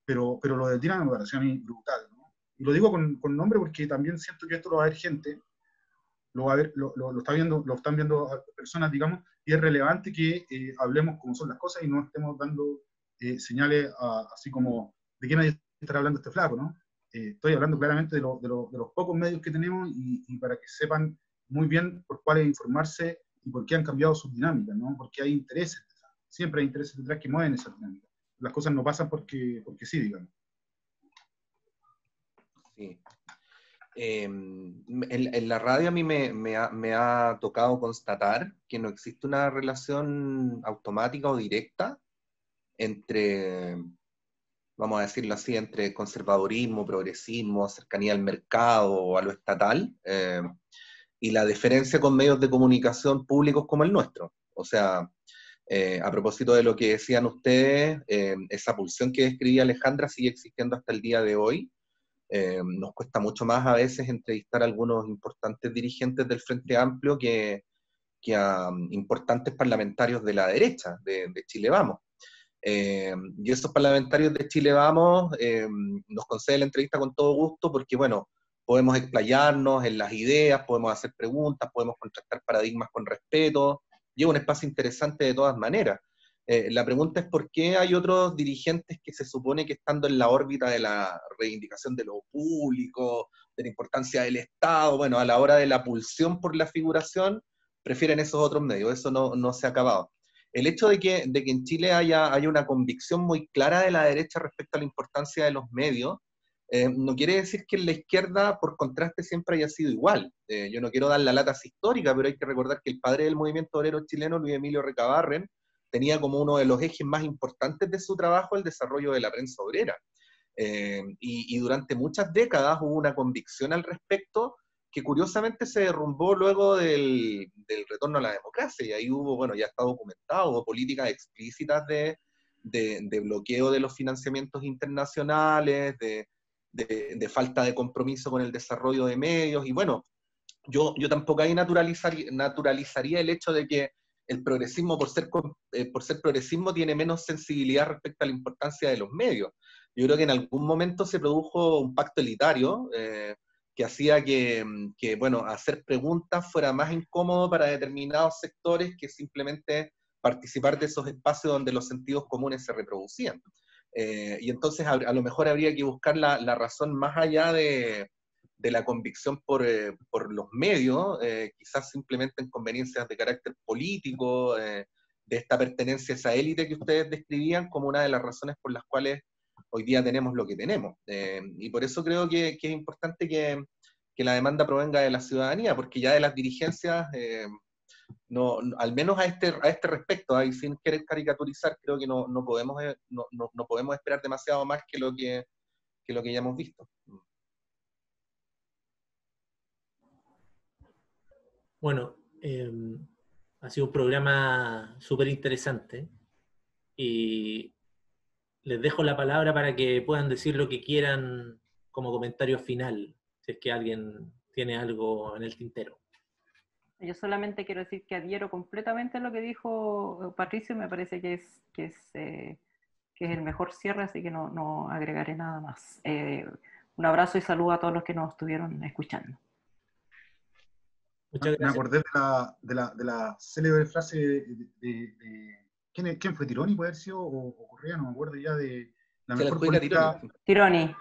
lo del Dina me pareció a mí brutal, ¿no? Y lo digo con nombre porque también siento que esto lo va a ver gente, lo están viendo personas, digamos, y es relevante que hablemos como son las cosas y no estemos dando señales así como de quién nadie estará hablando este flaco, ¿no? Estoy hablando claramente de los pocos medios que tenemos y para que sepan muy bien por cuál es informarse y por qué han cambiado sus dinámicas, ¿no? Porque hay intereses, siempre hay intereses detrás que mueven esa dinámica. Las cosas no pasan porque sí, digamos. Sí. En la radio a mí me ha tocado constatar que no existe una relación automática o directa entre, vamos a decirlo así, entre conservadurismo, progresismo, cercanía al mercado o a lo estatal, y la diferencia con medios de comunicación públicos como el nuestro. O sea, a propósito de lo que decían ustedes, esa pulsión que describía Alejandra sigue existiendo hasta el día de hoy. Nos cuesta mucho más a veces entrevistar a algunos importantes dirigentes del Frente Amplio que a importantes parlamentarios de la derecha, de Chile Vamos. Y esos parlamentarios de Chile Vamos nos conceden la entrevista con todo gusto porque, bueno, podemos explayarnos en las ideas, podemos hacer preguntas, podemos contrastar paradigmas con respeto, y es un espacio interesante de todas maneras. La pregunta es por qué hay otros dirigentes que se supone que estando en la órbita de la reivindicación de lo público, de la importancia del Estado, bueno, a la hora de la pulsión por la figuración, prefieren esos otros medios. Eso no se ha acabado. El hecho de que en Chile haya una convicción muy clara de la derecha respecto a la importancia de los medios, no quiere decir que en la izquierda, por contraste, siempre haya sido igual. Yo no quiero dar la lata histórica, pero hay que recordar que el padre del movimiento obrero chileno, Luis Emilio Recabarren, tenía como uno de los ejes más importantes de su trabajo el desarrollo de la prensa obrera. Y durante muchas décadas hubo una convicción al respecto que curiosamente se derrumbó luego del retorno a la democracia, y ahí hubo, bueno, ya está documentado, hubo políticas explícitas de bloqueo de los financiamientos internacionales, de falta de compromiso con el desarrollo de medios, y bueno, yo tampoco ahí naturalizaría el hecho de que el progresismo, por ser progresismo, tiene menos sensibilidad respecto a la importancia de los medios. Yo creo que en algún momento se produjo un pacto elitario que hacía que, bueno, hacer preguntas fuera más incómodo para determinados sectores que simplemente participar de esos espacios donde los sentidos comunes se reproducían. Y entonces a lo mejor habría que buscar la razón más allá de la convicción por los medios, quizás simplemente en conveniencias de carácter político, de esta pertenencia a esa élite que ustedes describían como una de las razones por las cuales hoy día tenemos lo que tenemos. Y por eso creo que es importante que la demanda provenga de la ciudadanía, porque ya de las dirigencias, al menos a este respecto, y sin querer caricaturizar, creo que no podemos esperar demasiado más que lo que ya hemos visto. Bueno, ha sido un programa súper interesante y les dejo la palabra para que puedan decir lo que quieran como comentario final, si es que alguien tiene algo en el tintero. Yo solamente quiero decir que adhiero completamente a lo que dijo Patricio, me parece que es el mejor cierre, así que no agregaré nada más. Un abrazo y saludo a todos los que nos estuvieron escuchando. Muchas gracias. Me acordé de la célebre frase de ¿quién fue? ¿Tironi puede haber sido? ¿O Correa? No me acuerdo ya de la mejor política. Tironi.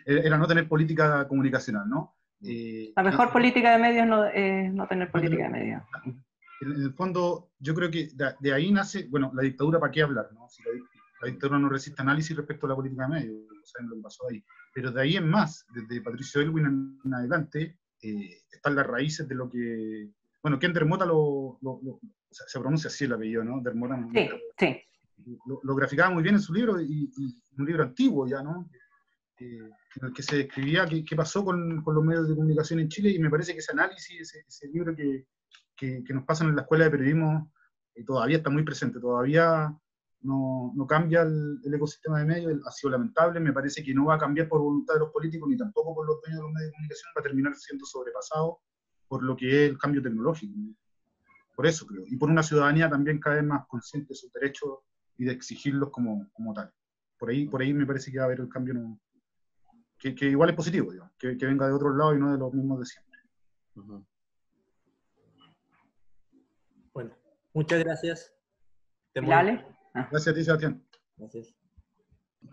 Era no tener política comunicacional, ¿no? La mejor política de medios no tener política de medios. En el fondo, yo creo que de ahí nace, bueno, la dictadura, ¿para qué hablar? ¿No? Si la dictadura no resiste análisis respecto a la política de medios, saben lo que pasó ahí. Pero de ahí en más, desde Patricio Aylwin en adelante, están las raíces de lo que... Bueno, Ken Dermota se pronuncia así el apellido, ¿no? Dermota. Sí. Lo graficaba muy bien en su libro, y un libro antiguo ya, ¿no? En el que se describía qué pasó con los medios de comunicación en Chile, y me parece que ese análisis, ese libro que que nos pasan en la escuela de periodismo todavía está muy presente, todavía no cambia el ecosistema de medios, ha sido lamentable, me parece que no va a cambiar por voluntad de los políticos, ni tampoco por los dueños de los medios de comunicación, va a terminar siendo sobrepasado por lo que es el cambio tecnológico. Por eso creo, y por una ciudadanía también cada vez más consciente de sus derechos y de exigirlos como tal. Por ahí me parece que va a haber el cambio, que igual es positivo, digamos, que venga de otro lado y no de los mismos de siempre. Bueno, muchas gracias. Dale. Gracias a ti, Sebastián. Gracias.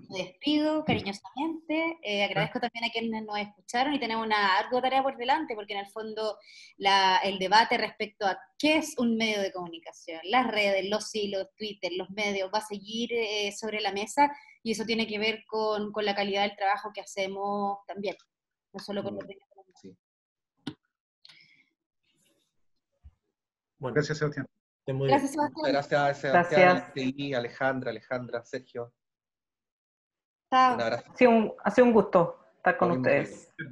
Me despido cariñosamente, agradezco también a quienes nos escucharon y tenemos una ardua tarea por delante, porque en el fondo el debate respecto a qué es un medio de comunicación, las redes, los hilos, Twitter, los medios, va a seguir sobre la mesa, y eso tiene que ver con la calidad del trabajo que hacemos también, no solo con los medios. Sí. Bueno, Gracias, Sebastián. Gracias, Sebastián. Gracias, Sebastián, Gracias. Alexei, Alejandra, Sergio. Chao. Un abrazo. Ha sido un gusto estar con Lo mismo ustedes. digo.